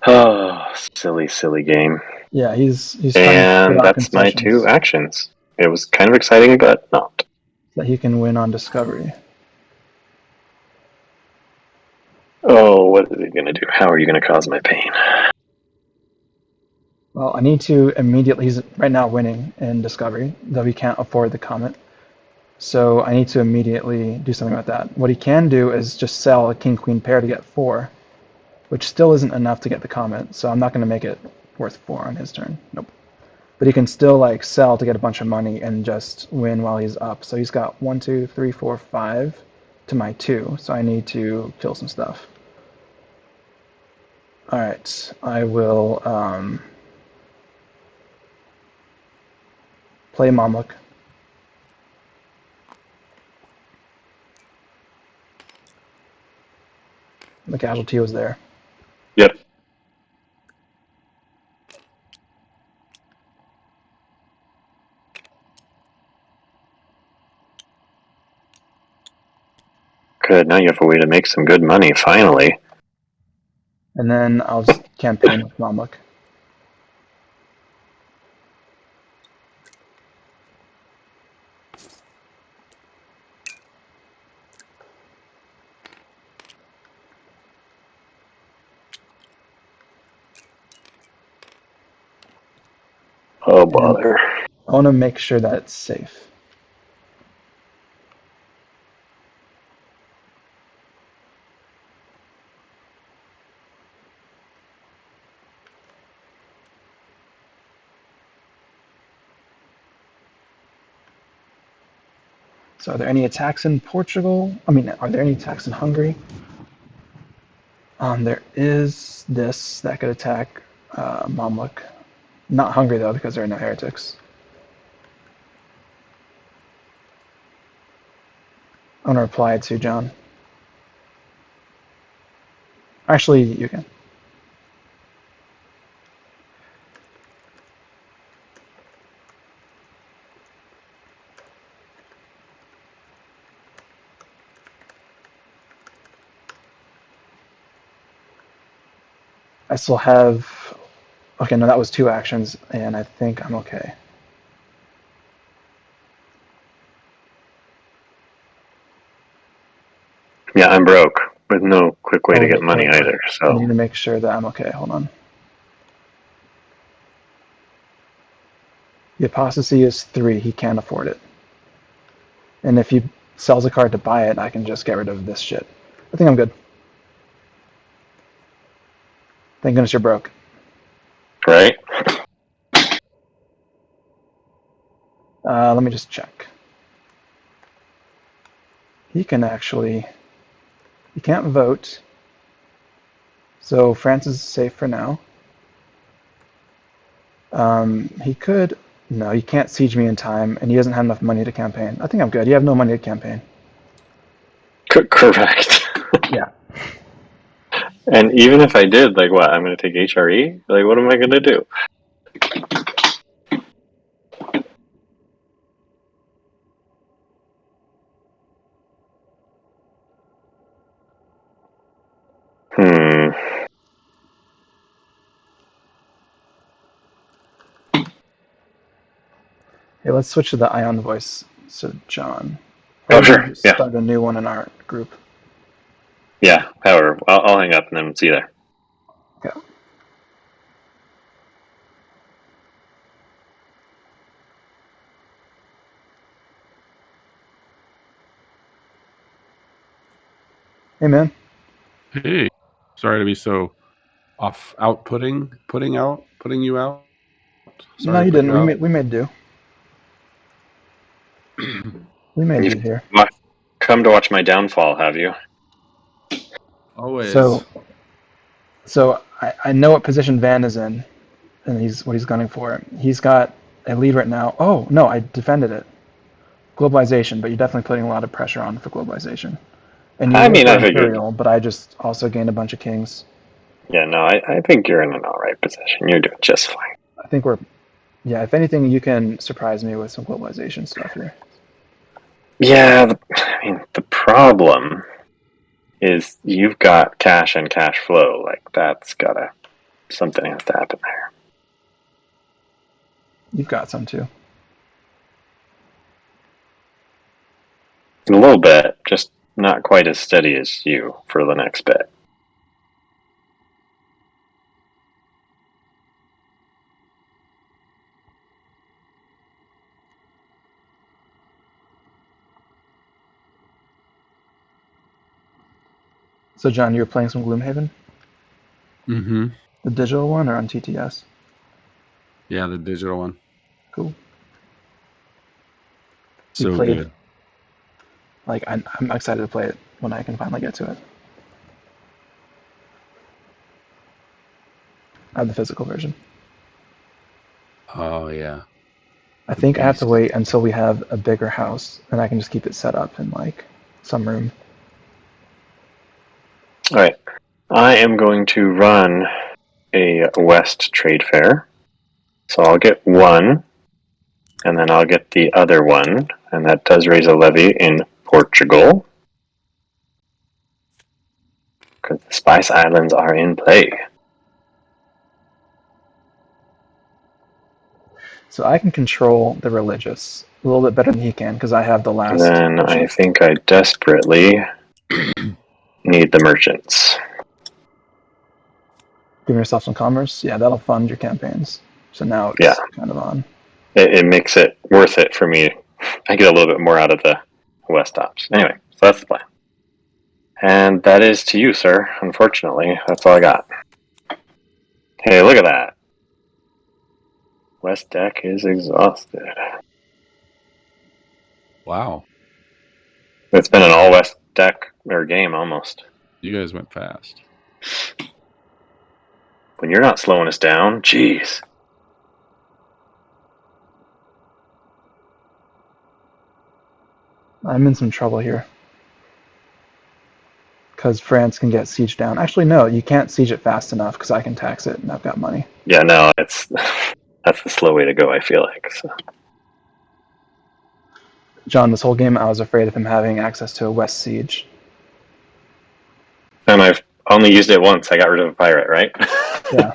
Oh, silly, silly game. Yeah, he's trying to put And out that's my two concessions actions. It was kind of exciting, but not. that he can win on discovery. Oh, what is he going to do? How are you going to cause my pain? Well, I need to immediately. He's right now winning in Discovery, though he can't afford the Comet. So I need to immediately do something about that. What he can do is just sell a king-queen pair to get 4, which still isn't enough to get the Comet. So I'm not going to make it worth 4 on his turn. Nope. But he can still like sell to get a bunch of money and just win while he's up. So he's got 1, 2, 3, 4, 5 to my 2. So I need to kill some stuff. All right, I will play Mamluk. The casualty was there. Yep. Good. Now you have a way to make some good money, finally. And then I'll just campaign with Mamluk. Oh, And bother. I want to make sure that it's safe. So are there any attacks in Portugal? I mean, are there any attacks in Hungary? There is this that could attack Mamluk. Not Hungary, though, because there are no heretics. I'm going to reply to John. Actually, you can. I still have... Okay, no, that was 2 actions, and I think I'm okay. Yeah, I'm broke with no quick way Oh, to get wait, money wait, wait. either. I So need to make sure that I'm okay. Hold on. The apostasy is 3. He can't afford it. And if he sells a card to buy it, I can just get rid of this shit. I think I'm good. Thank goodness you're broke. right. Let me just check. He can actually... He can't vote. So France is safe for now. He could... No, he can't siege me in time, and he doesn't have enough money to campaign. I think I'm good. You have no money to campaign. Correct. Yeah. And even if I did, like, what? I'm going to take HRE? Like, what am I going to do? Hmm. Hey, let's switch to the Ion voice. So John. Or Oh, we can sure. just Yeah. start a new one in our group. Yeah. However, I'll hang up and then see you there. Okay. Hey, man. Hey, sorry to be so off putting you out. No, Sorry to you put didn't. you out. We made do. We made You've do here. come to watch my downfall, have you? Always. So I know what position Van is in, and he's what he's gunning for. He's got a lead right now. Oh no, I defended it. Globalization, but you're definitely putting a lot of pressure on for globalization. And you I were mean, for I figured. Imperial, but I just also gained a bunch of kings. Yeah, no, I think you're in an all right position. You're doing just fine. I think we're yeah. If anything, you can surprise me with some globalization stuff here. Yeah, I mean, the problem is you've got cash and cash flow. Like, that's gotta, something has to happen there. You've got some too. A little bit, just not quite as steady as you for the next bit. So John, you were playing some Gloomhaven, Mm-hmm. the digital one, or on TTS? Yeah, the digital one. Cool. You So played good. like I'm excited to play it when I can finally get to it. I have the physical version. Oh yeah, I the think I have to beast. wait until we have a bigger house, and I can just keep it set up in like some room. All right. I am going to run a West trade fair. So I'll get one, and then I'll get the other one, and that does raise a levy in Portugal. Because the Spice Islands are in play. So I can control the religious a little bit better than he can because I have the And last then I potion. think I desperately need the merchants. Give yourself some commerce. Yeah, that'll fund your campaigns. So now Yeah, it's kind of on. it makes it worth it for me. I get a little bit more out of the West Ops. Anyway, so that's the plan. And that is to you, sir. Unfortunately, that's all I got. Hey, look at that. West deck is exhausted. Wow, It's been an all West deck or game almost. you guys went fast. When you're not slowing us down, jeez. I'm in some trouble here because France can get siege down. Actually, no, you can't siege it fast enough because I can tax it and I've got money. Yeah, no, it's that's the slow way to go, I feel like. So. John, this whole game I was afraid of him having access to a West siege. And I've only used it once. I got rid of a pirate, right? Yeah.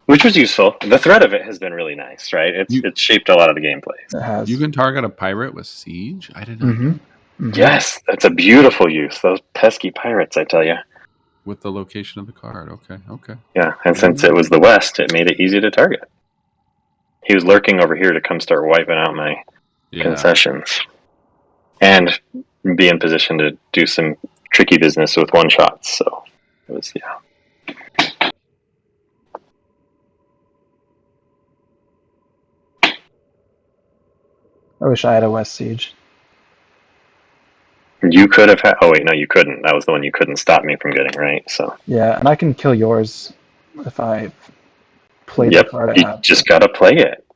Which was useful. The threat of it has been really nice, right? It's shaped a lot of the gameplay. It has. You can target a pirate with siege. I did not Mm-hmm. know. Mm-hmm. Yes, that's a beautiful use. Those pesky pirates, I tell you. With the location of the card. Okay. Okay. Yeah, and since it was the West, it made it easy to target. He was lurking over here to come start wiping out my concessions. And be in position to do some tricky business with one shots. So it was, yeah. I wish I had a West siege. You could have had. Oh wait, no, you couldn't. That was the one you couldn't stop me from getting, right? So. Yeah, and I can kill yours if I play the Yep, card I you have. just gotta play it.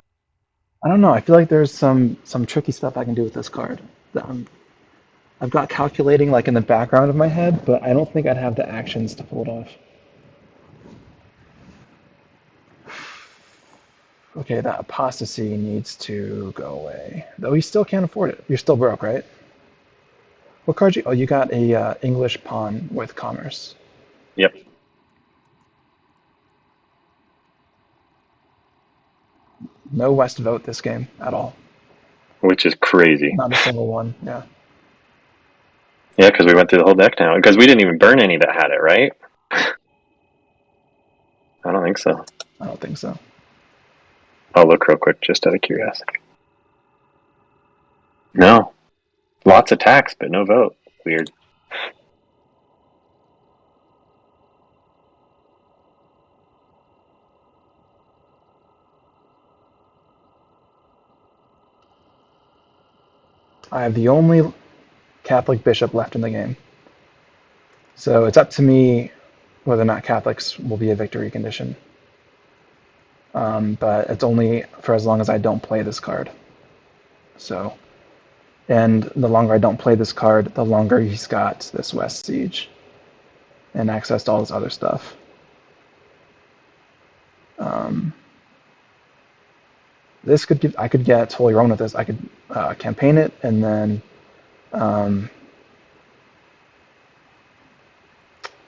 I don't know. I feel like there's some tricky stuff I can do with this card. I've got calculating like in the background of my head, but I don't think I'd have the actions to pull it off. Okay, that apostasy needs to go away. Though you still can't afford it. You're still broke, right? What card you? Oh, you got a English pawn with commerce. Yep. No West vote this game at all. Which is crazy. Not a single one. Yeah. Yeah, because we went through the whole deck now. Because we didn't even burn any that had it, right? I don't think so. I don't think so. I'll look real quick, just out of curiosity. No. Lots of tax, but no vote. Weird. I have the only Catholic bishop left in the game. So it's up to me whether or not Catholics will be a victory condition. But it's only for as long as I don't play this card. So, and the longer I don't play this card, the longer he's got this West Siege and access to all this other stuff. This could give, I could get Holy Roman with this. I could campaign it and then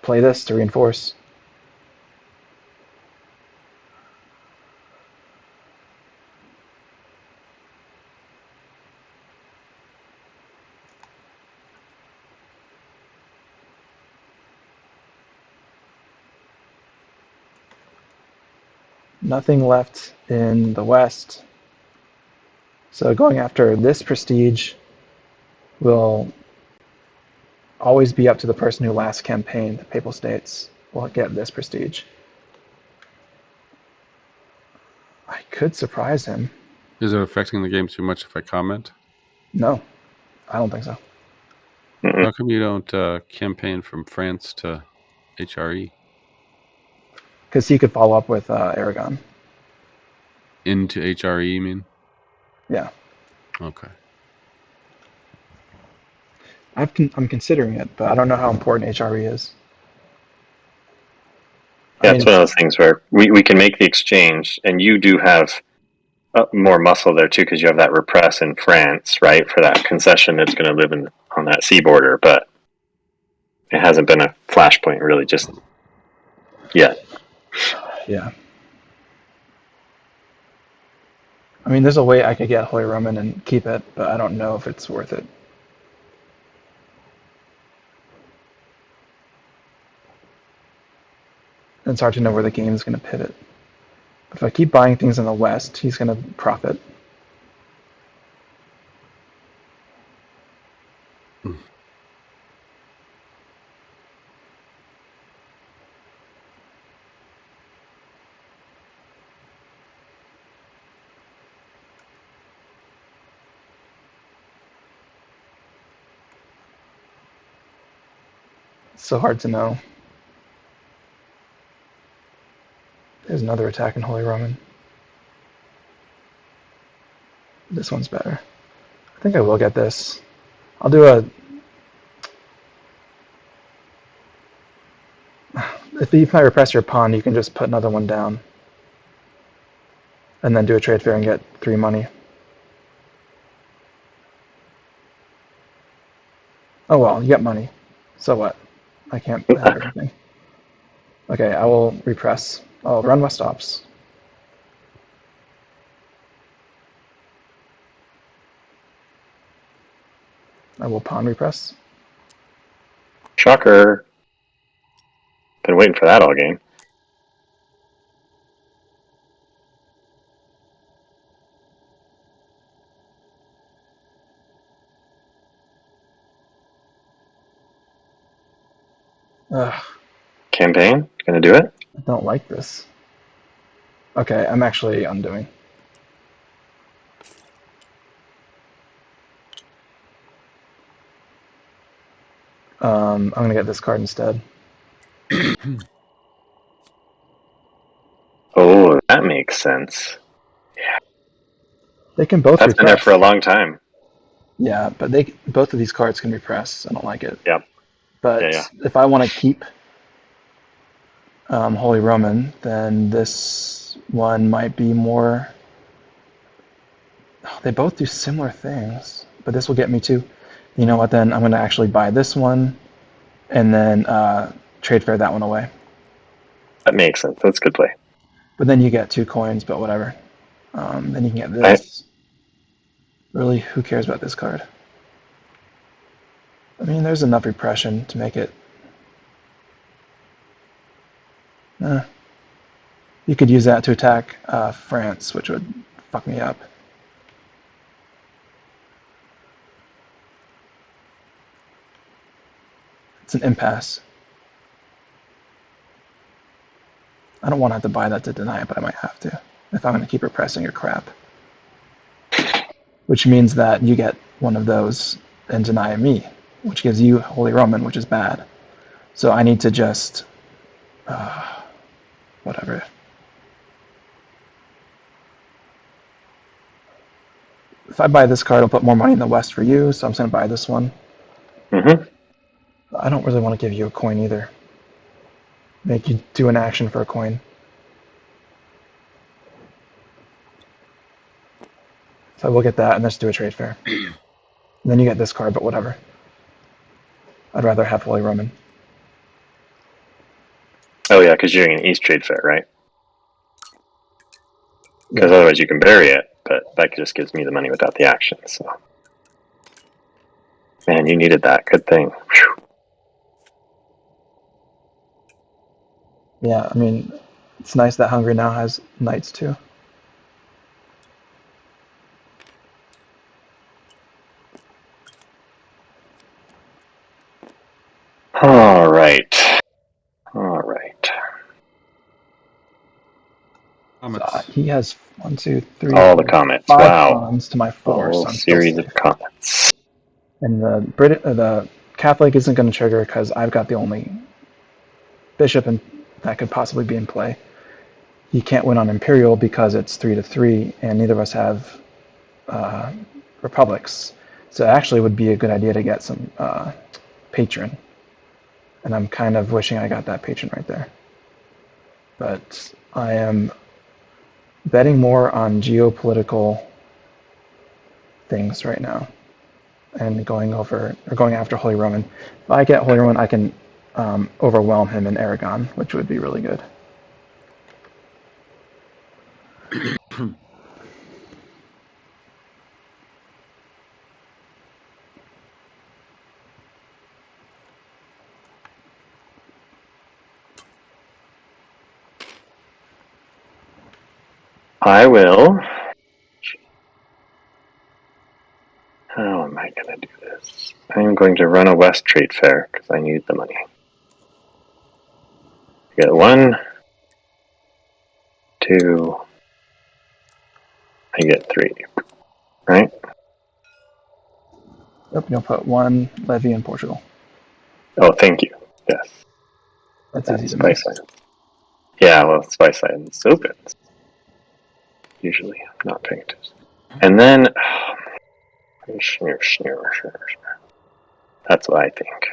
play this to reinforce. Nothing left in the West. So going after this prestige will always be up to the person who last campaigned the Papal States will get this prestige. I could surprise him. Is it affecting the game too much if I comment? No, I don't think so. How come you don't campaign from France to HRE? Because he could follow up with Aragon. Into HRE, you mean? Yeah. Okay. I'm considering it, but I don't know how important HRE is. Yeah, it's one of those things where we can make the exchange, and you do have more muscle there too because you have that repress in France, right, for that concession that's going to live on that sea border, but it hasn't been a flashpoint really just yet. Yeah. I mean, there's a way I could get Holy Roman and keep it, but I don't know if it's worth it. And it's hard to know where the game is going to pivot. If I keep buying things in the West, he's going to profit. It's so hard to know. There's another attack in Holy Roman. This one's better. I think I will get this. I'll do a... If you might repress your pawn, you can just put another one down. And then do a trade fair and get 3 money. Oh well, you get money. So what? I can't have everything. Okay, I will repress. I'll run West stops. I will pawn repress. Shocker. Been waiting for that all game. Ugh, Campaign? Gonna do it? I don't like this. Okay, I'm actually undoing. I'm gonna get this card instead. Oh, that makes sense. They can both That's been there for repress. a long time. Yeah, but both of these cards can repress. I don't like it. Yep. Yeah. But if I want to keep Holy Roman, then this one might be more... Oh, they both do similar things, but this will get me to... You know what, then I'm going to actually buy this one and then trade fair that one away. That makes sense. That's a good play. But then you get 2 coins, but whatever. Then you can get this. Really, who cares about this card? I mean, there's enough repression to make it... You could use that to attack France, which would fuck me up. It's an impasse. I don't want to have to buy that to deny it, but I might have to if I'm going to keep repressing your crap. Which means that you get one of those and deny me, which gives you Holy Roman, which is bad. So I need to just... whatever. If I buy this card, I'll put more money in the West for you, so I'm just going to buy this one. Mm-hmm. I don't really want to give you a coin either. Make you do an action for a coin. So we'll get that, and let's do a trade fair. And then you get this card, but whatever. I'd rather have Holy Roman. Oh, yeah, because you're doing an East trade fair, right? Because Yeah. otherwise you can bury it, but that just gives me the money without the action, so... Man, you needed that. Good thing. Whew. Yeah, I mean, it's nice that Hungary now has knights too. Comets. He has 1, 2, 3, All the 4, comets. 5 Wow. cons to my A 4, whole so I'm still series of safe. comets. And the Catholic isn't going to trigger because I've got the only bishop that could possibly be in play. He can't win on Imperial because it's 3-3, and neither of us have republics. So it actually would be a good idea to get some patron. And I'm kind of wishing I got that patron right there. But I am betting more on geopolitical things right now and going after Holy Roman. If I get Holy Roman, I can overwhelm him in Aragon, which would be really good. I will. How am I going to do this? I'm going to run a West Trade Fair because I need the money. I get 1, 2, I get 3. Right? Yep, you'll put 1 levy in Portugal. Oh, thank you. Yes. That's easy That's to Spice miss. Islands. Yeah, well, Spice Islands opens. Usually, I'm not paying attention. And then, that's what I think.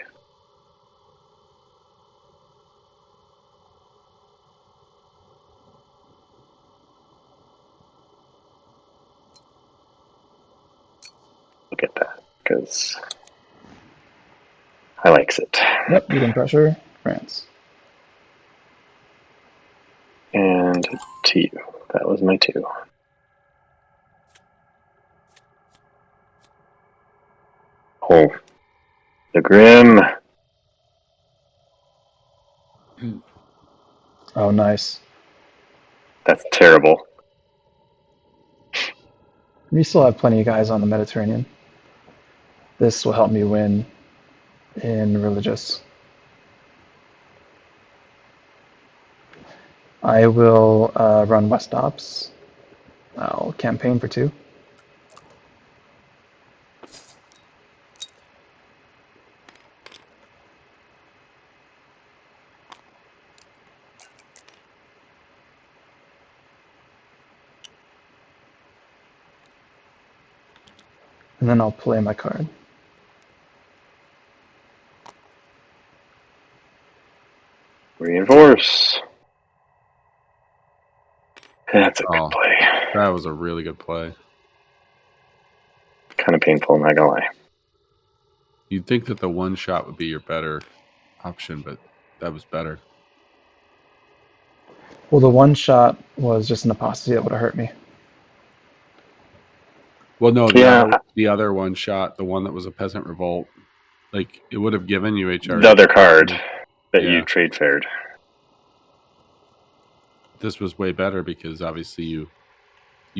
Look at that, because I likes it. Yep, you can pressure France. And 2. That was my 2. Oh, the Grim. Oh, nice. That's terrible. We still have plenty of guys on the Mediterranean. This will help me win in religious. I will run West Ops. I'll campaign for 2. And then I'll play my card. Reinforce. That's a good play. That was a really good play. Kind of painful, I'm not gonna lie. You'd think that the 1 shot would be your better option, but that was better. Well, the 1 shot was just an apostasy that would have hurt me. Well, no, the other 1 shot, the one that was a peasant revolt, like it would have given you HRE. The other card that you trade faired. This was way better because obviously you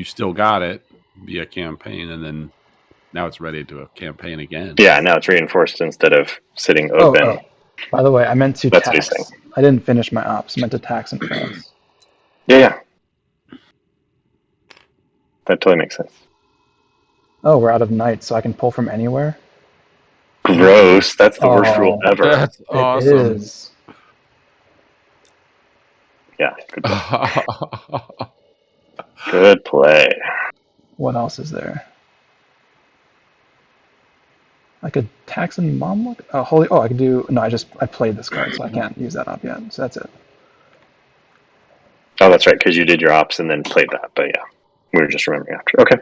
still got it via campaign, and then now it's ready to campaign again. Yeah, now it's reinforced instead of sitting open. Oh. By the way, I meant to That's what he's tax. saying. I didn't finish my ops. I meant to tax in France. Yeah. That totally makes sense. Oh, we're out of knights, so I can pull from anywhere? Gross. That's the worst rule ever. That's awesome. It is. Yeah, good play. Good play. What else is there? I could tax in Mamluk? I could do... No, I played this card, so I can't use that op yet. So that's it. Oh, that's right, because you did your ops and then played that. But yeah, we were just remembering after. Okay.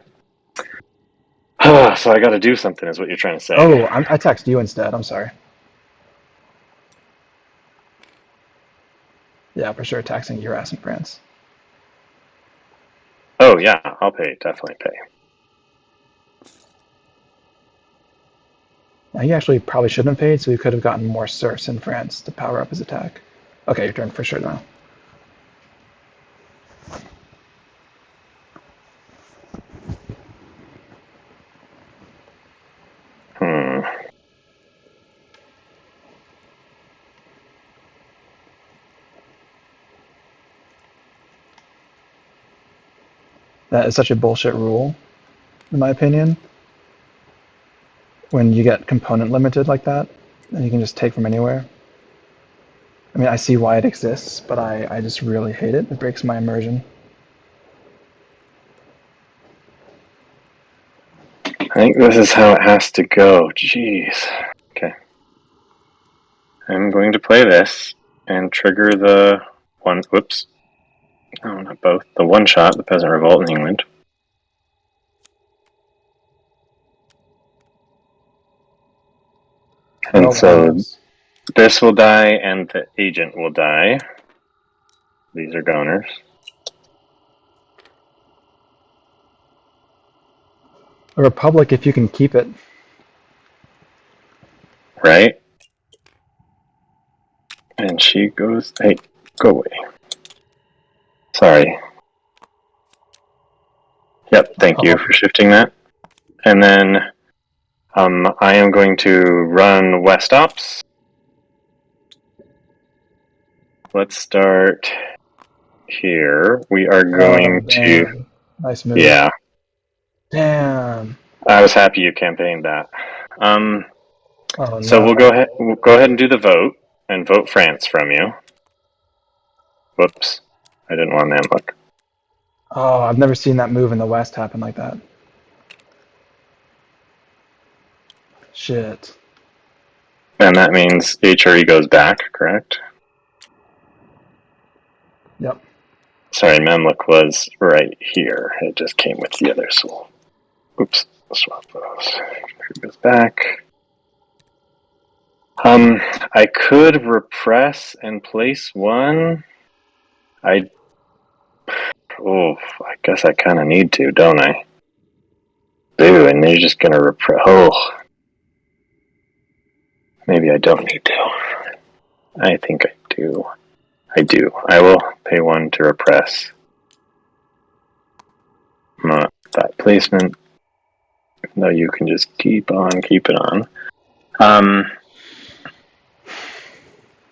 So I got to do something, is what you're trying to say. Oh, I taxed you instead. I'm sorry. Yeah, for sure, taxing your ass in France. Oh, yeah, I'll pay. Definitely pay. Now, he actually probably shouldn't have paid, so he could have gotten more serfs in France to power up his attack. Okay, your turn for sure now. That is such a bullshit rule, in my opinion. When you get component limited like that, and you can just take from anywhere. I mean, I see why it exists, but I just really hate it. It breaks my immersion. I think this is how it has to go. Jeez. Okay. I'm going to play this and trigger the one. Whoops. No, not both. The one shot, the Peasant Revolt in England. And Oh, so nice. this will die and the agent will die. These are goners. A republic if you can keep it. Right? And she goes, hey, go away. Sorry. Yep, thank you Oh, for shifting that. And then I am going to run West Ops. Let's start here. We are oh, going to, damn. Nice move. yeah, Damn. I was happy you campaigned that. Oh, So we'll no. go ahead and do the vote and vote France from you. Whoops, I didn't want to look. Oh, I've never seen that move in the West happen like that. Shit. And that means HRE goes back, correct? Yep. Sorry, Memlook was right here. It just came with the other soul. Oops, swap those. It goes back. I could repress and place one. I guess I kind of need to, don't I? Boo, and they're just gonna repress. Oh, maybe I don't need to. I think I do. I do. I will pay one to repress. Not that placement. No, you can just keep on keeping on.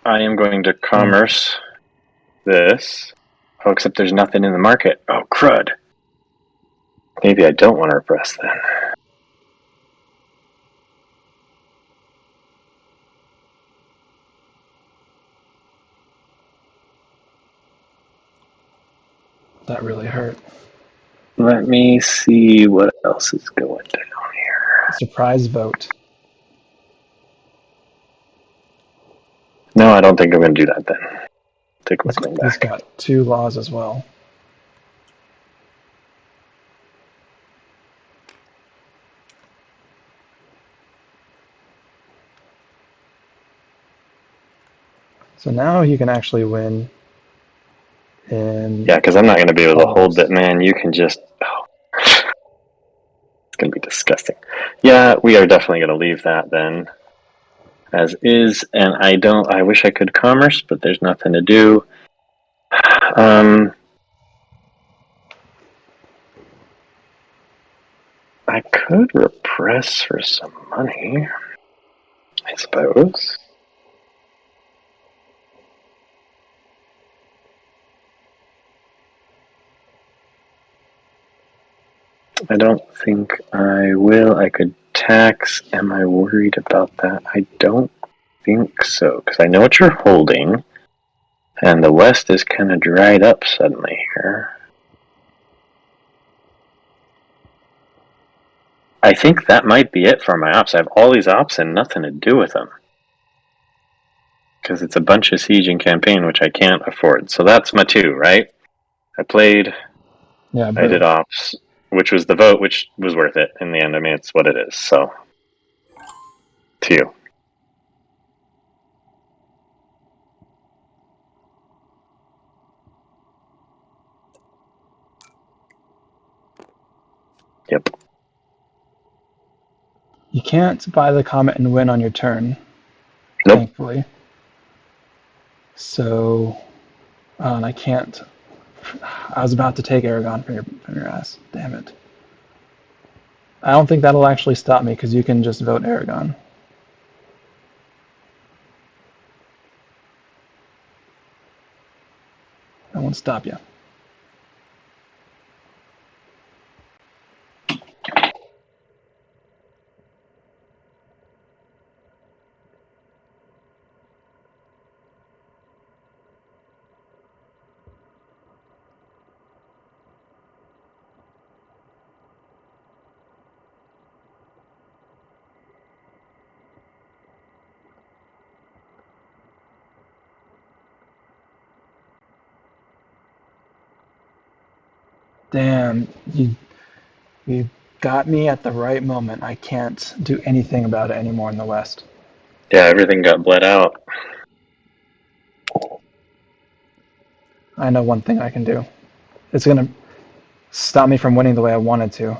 I am going to commerce this. Oh, except there's nothing in the market. Oh, crud. Maybe I don't want to repress then. That really hurt. Let me see what else is going down here. Surprise vote. No, I don't think I'm going to do that then. Take my claim This back. got 2 laws as well. So now he can actually win in Yeah, because I'm not going to be able to hold that. commerce. Man, you can just... Oh. It's going to be disgusting. Yeah, we are definitely going to leave that then. As is, and I wish I could commerce, but there's nothing to do. I could repress for some money, I suppose. I don't think I will. I could tax. Am I worried about that? I don't think so, because I know what you're holding, and the West is kind of dried up suddenly here. I think that might be it for my ops. I have all these ops and nothing to do with them. Because it's a bunch of siege and campaign, which I can't afford. So that's my 2, right? I played, Yeah, I did boo. ops, which was the vote, which was worth it in the end. I mean, it's what it is. So, to you. Yep. You can't buy the comet and win on your turn, Nope. thankfully. So, and I can't. I was about to take Aragon from your ass. Damn it. I don't think that'll actually stop me because you can just vote Aragon. That won't stop you. Damn, you got me at the right moment. I can't do anything about it anymore in the West. Yeah, everything got bled out. I know one thing I can do. It's gonna stop me from winning the way I wanted to.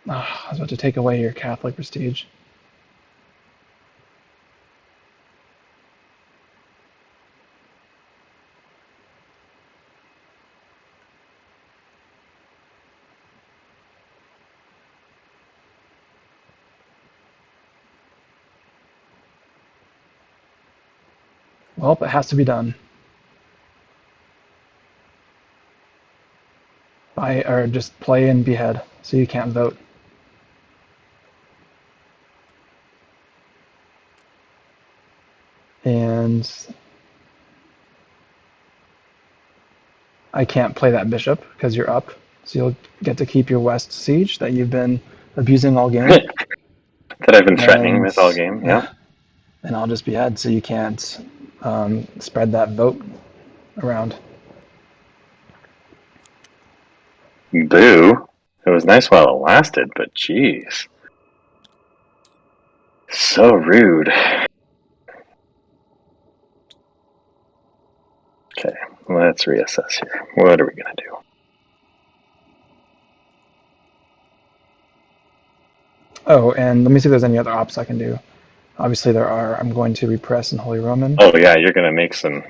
I was about to take away your Catholic prestige. Well, it has to be done. Or just play and behead, so you can't vote. And I can't play that bishop because you're up, so you'll get to keep your west siege that you've been abusing all game. That I've been threatening And with all game, yeah. and I'll just behead, so you can't spread that vote around. Boo. It was nice while it lasted, but jeez. So rude. Okay, let's reassess here. What are we going to do? Oh, and let me see if there's any other ops I can do. Obviously there are. I'm going to repress in Holy Roman. Oh, yeah, you're going to make some.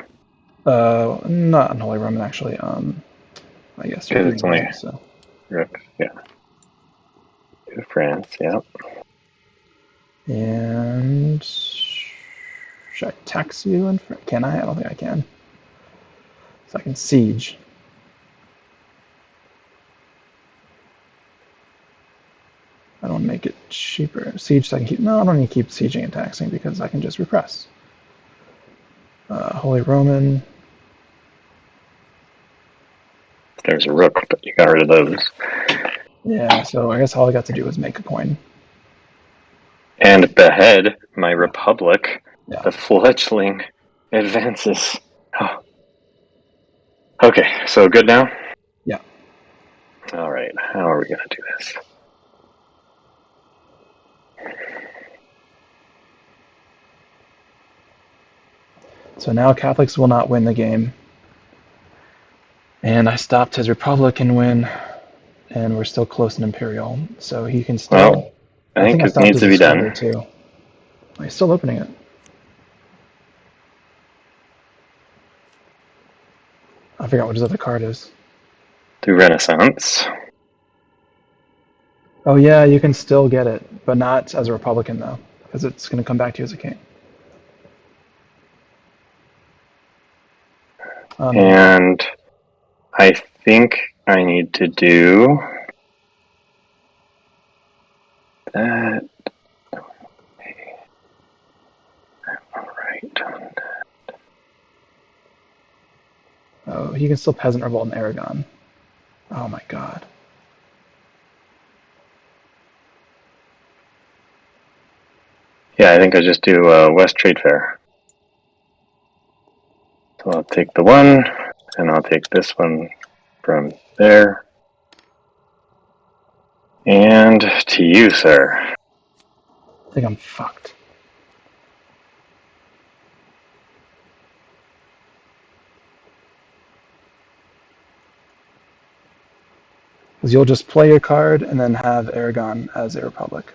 Not in Holy Roman, actually. I guess you're Because pretty it's only. easy, so. Rook, yeah. Go to France, yeah. And should I tax you? Can I? I don't think I can. So I can siege. I don't make it cheaper. Siege, so I can keep. No, I don't need to keep sieging and taxing because I can just repress. Holy Roman. There's a rook, but you got rid of those. Yeah, so I guess all I got to do was make a coin. And behead my republic. Yeah. The fledgling advances. Oh. Okay, so good now? Yeah. All right, how are we going to do this? So now Catholics will not win the game. And I stopped his Republican win, and we're still close in Imperial. So he can still. Well, I I think think I it stopped needs his to be discovery done. too. Oh, he's still opening it. I forgot what his other card is. Through Renaissance. Oh yeah, you can still get it, but not as a Republican though, because it's going to come back to you as a king. Maybe not. And I think I need to do that. All right. Oh, he can still peasant revolt in Aragon. Oh my god. Yeah, I think I just do West Trade Fair. So I'll take the one, and I'll take this one from there. And to you, sir. I think I'm fucked. Because you'll just play your card and then have Aragon as a republic.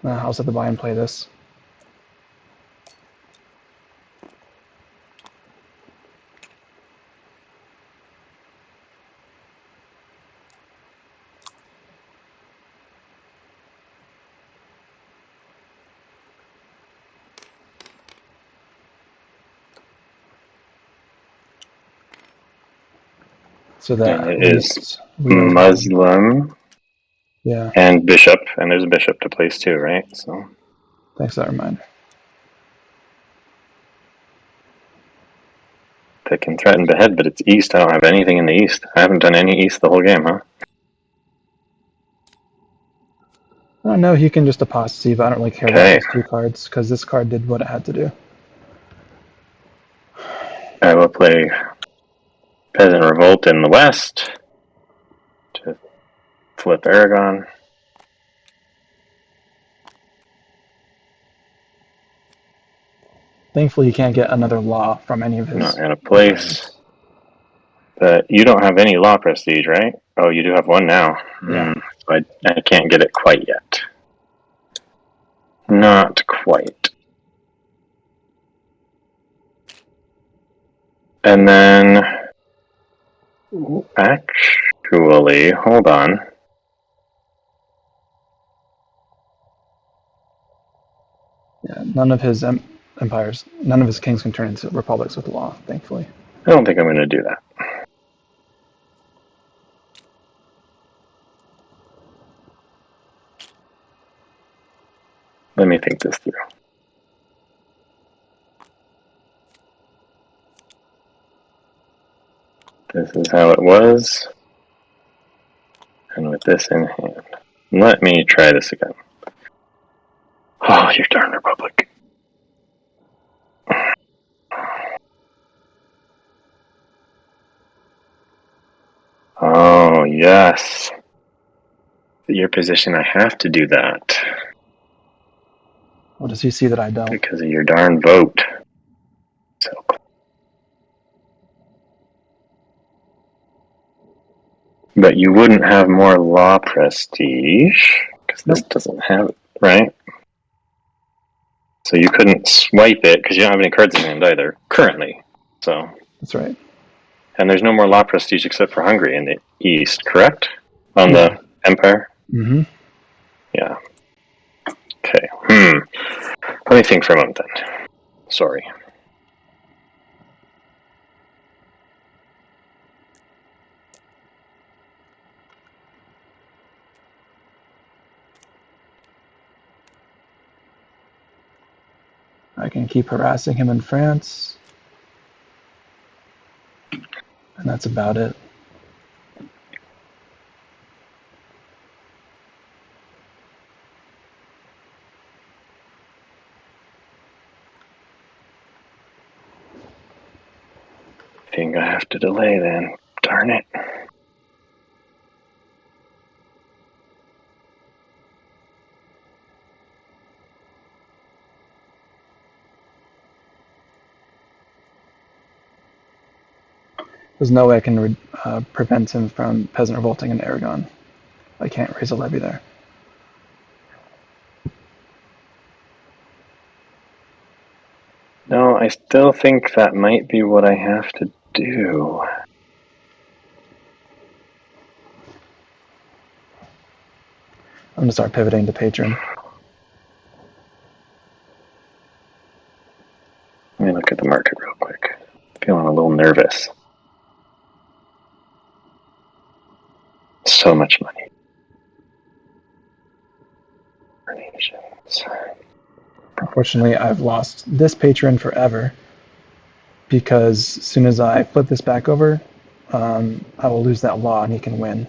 I'll set the buy and play this. So that And at it is least we are one. Muslim Yeah, and bishop, and there's a bishop to place too, right? So thanks for that reminder. they can threaten behead, but it's east. I don't have anything in the east. I haven't done any east the whole game, huh? Oh no, he can just apostasy, but I don't really care about Okay, those 2 cards because this card did what it had to do. I will play Peasant Revolt in the west to flip Aragon. Thankfully, he can't get another law from any of I'm not his going to place. opponents. But you don't have any law prestige, right? Oh, you do have one now. Yeah. So I can't get it quite yet. Not quite. And then, actually, hold on. Yeah, none of his empires, none of his kings can turn into republics with law, thankfully. I don't think I'm going to do that. Let me think this through. This is how it was. And with this in hand. Let me try this again. Oh, you darn Republic. Oh, yes. Your position, I have to do that. Well, does he see that I don't? Because of your darn vote. So but you wouldn't have more law prestige, because this Nope. doesn't have it, right? So you couldn't swipe it, because you don't have any cards in hand either, currently. So, That's right. and there's no more law prestige except for Hungary in the east, correct? On Yeah. the Empire? Mm-hmm. Yeah. Okay. Let me think for a moment then. Sorry. I can keep harassing him in France. And that's about it. I think I have to delay then. Darn it. There's no way I can prevent him from peasant revolting in Aragon. I can't raise a levy there. No, I still think that might be what I have to do. I'm going to start pivoting to patron. Let me look at the market real quick. Feeling a little nervous. So much money. Nations. Unfortunately, I've lost this patron forever because as soon as I flip this back over, I will lose that law and he can win.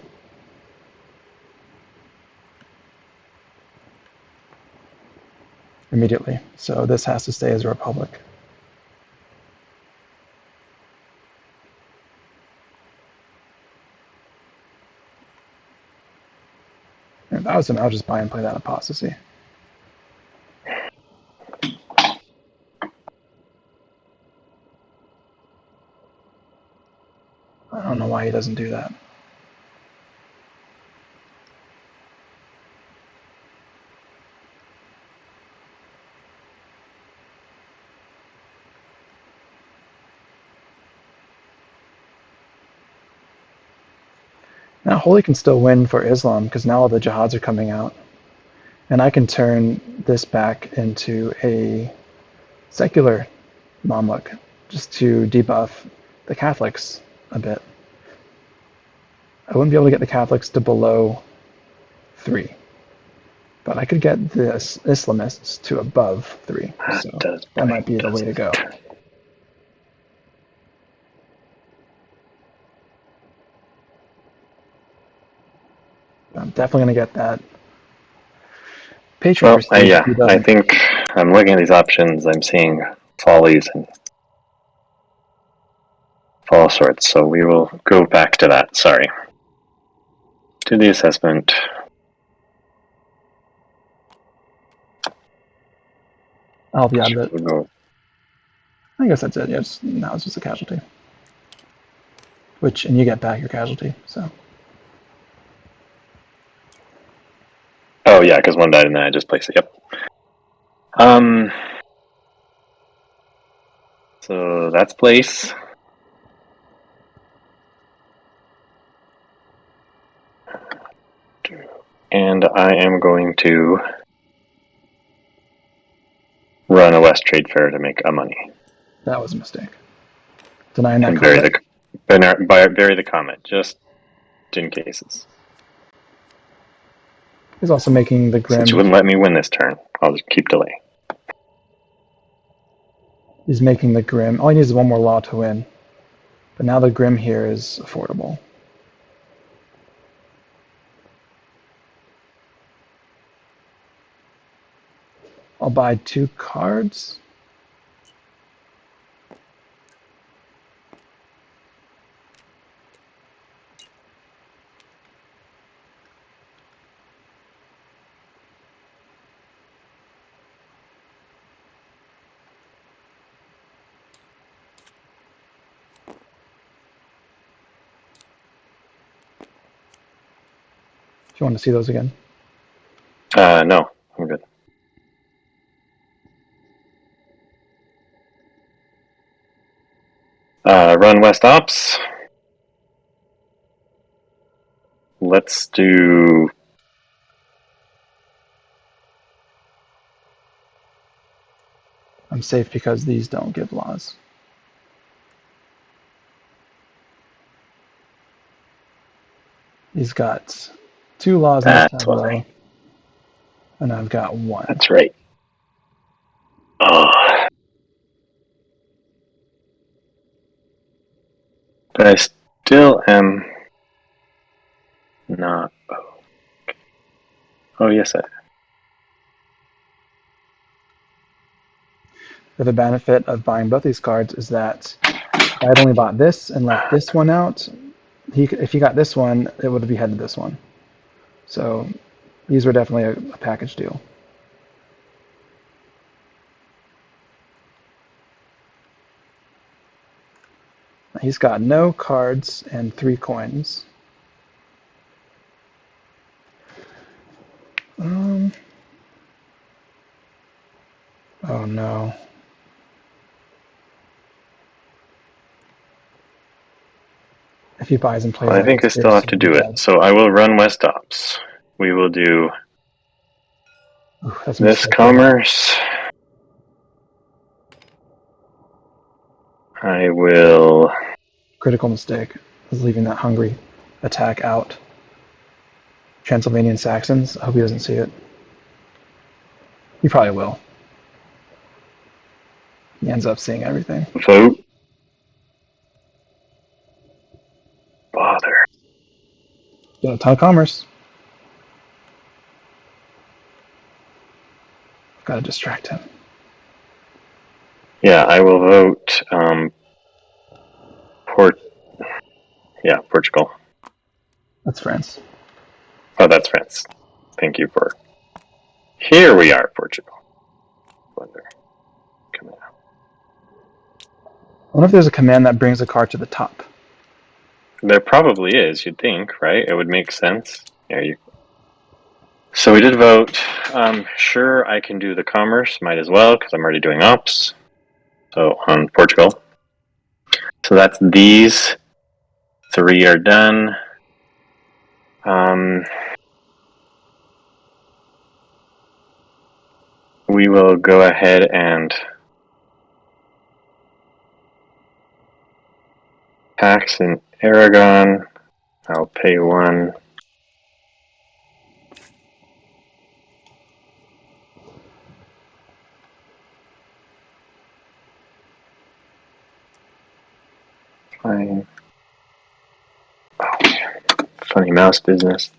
Immediately. So this has to stay as a republic. If that was him, I would just buy and play that apostasy. I don't know why he doesn't do that. Now, Holy can still win for Islam because now all the jihads are coming out. And I can turn this back into a secular Mamluk just to debuff the Catholics a bit. I wouldn't be able to get the Catholics to below 3. But I could get the Islamists to above 3. So that might be the way to go. I'm definitely going to get that Patreon Well, prestige if he I doesn't. think I'm looking at these options. I'm seeing follies and all sorts. So we will go back to that. Sorry. Do the assessment. Oh, yeah, but We'll go. I guess that's it. Yeah, now it's just a casualty. And you get back your casualty, so. Oh yeah, because one died and then I just placed it. Yep. So that's place. And I am going to run a West Trade Fair to make a money. That was a mistake. Denying that And bury comment. bury the comment, just in cases. He's also making the Since you Grim. wouldn't let me win this turn, I'll just keep delaying. He's making the Grim. All he needs is one more law to win. But now the Grim here is affordable. I'll buy 2 cards. If you want to see those again. No, I'm good. Run West Ops. Let's do. I'm safe because these don't give laws. He's got 2 laws in his That's tableau. why. And I've got 1. That's right. Oh. But I still am not. Oh yes, The benefit of buying both these cards is that if I had only bought this and left this one out, if he got this one, it would have beheaded this one. So these were definitely a package deal. He's got no cards and 3 coins. Oh no. If he buys and plays I that think I still have conspiracy, to he'll do be it. dead. So I will run West Ops. We will do Ooh, that's this mistake. commerce. I will. Critical mistake is leaving that hungry attack out. Transylvanian Saxons. I hope he doesn't see it. He probably will. He ends up seeing everything. Vote. Bother. Get a ton of commerce. Gotta distract him. Yeah, I will vote. Portugal. That's France. Oh, that's France. Thank you for. Here we are, Portugal. Wonder. Come on. I wonder if there's a command that brings a card to the top. There probably is. You'd think, right? It would make sense. There you. So we did vote. Sure, I can do the commerce. Might as well because I'm already doing ops. So on Portugal. So that's these 3 are done. We will go ahead and tax in Aragon. I'll pay 1. Fine. Oh, funny mouse business.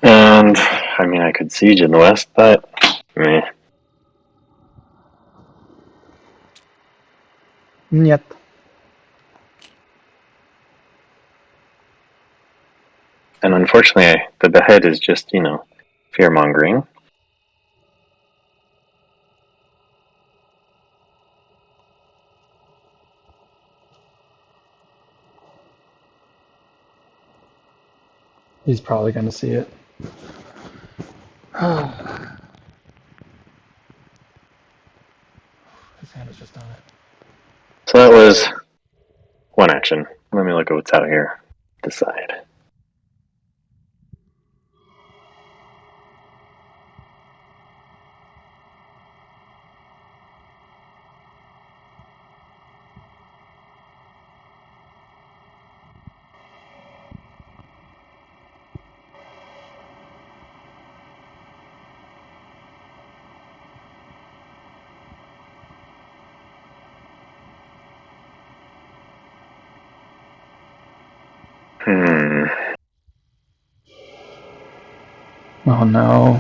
And, I mean, I could siege in the west, but meh. Yet. And unfortunately, the behead is just, fear-mongering. He's probably going to see it. His hand was just on it. So that was 1 action. Let me look at what's out here. Decide. Oh no.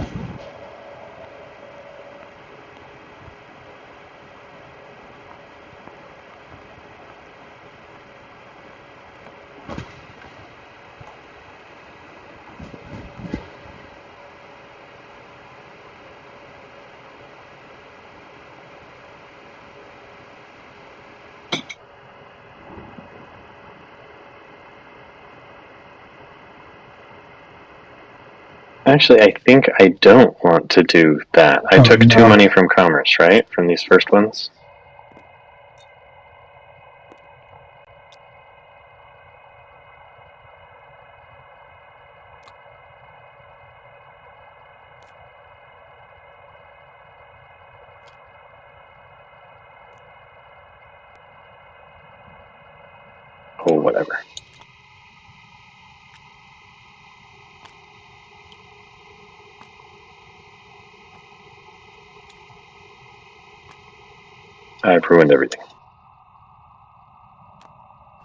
Actually, I think I don't want to do that. I took no. 2 money from commerce, right? From these first ones? Oh, whatever. I've ruined everything.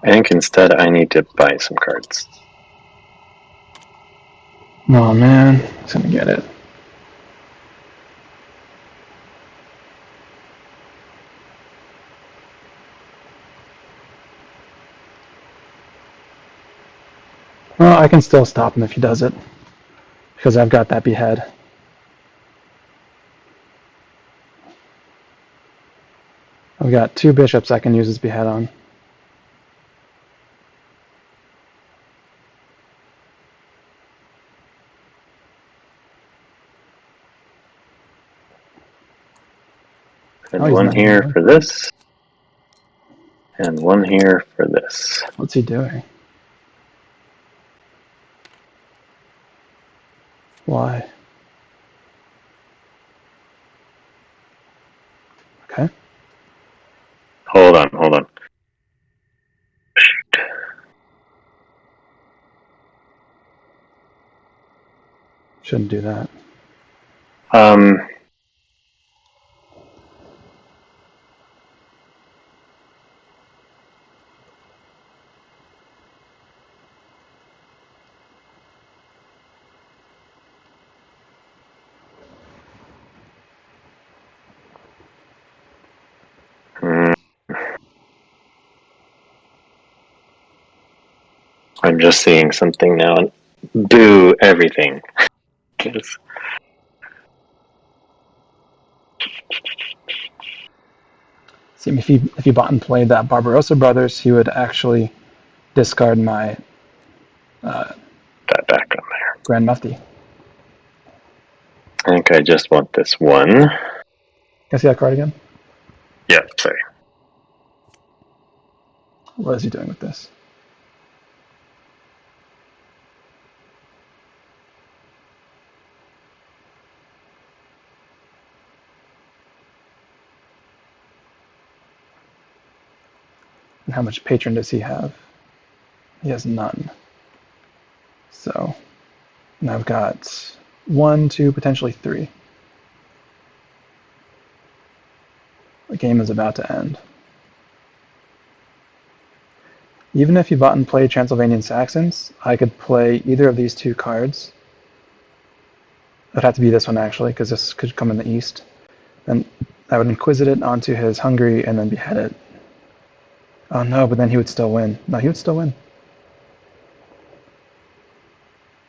I think instead I need to buy some cards. Oh man, he's going to get it. Well, I can still stop him if he does it. Because I've got that behead. I've got 2 bishops I can use his behead on. And Oh, he's 1 not here doing for this. And 1 here for this. What's he doing? Why? Okay. Hold on. Shouldn't do that. Um, I'm just seeing something now. Do everything. See, if he bought and played that Barbarossa Brothers, he would actually discard my That back on there. Grand Mufti. I think I just want this 1. Can I see that card again? Yeah, sorry. What is he doing with this? And how much patron does he have? He has none. So now I've got 1, 2, potentially 3. The game is about to end. Even if you bought and played Transylvanian Saxons, I could play either of these 2 cards. It would have to be this one, actually, because this could come in the east. And I would Inquisit it onto his Hungary and then behead it. Oh no, but then he would still win. No, he would still win.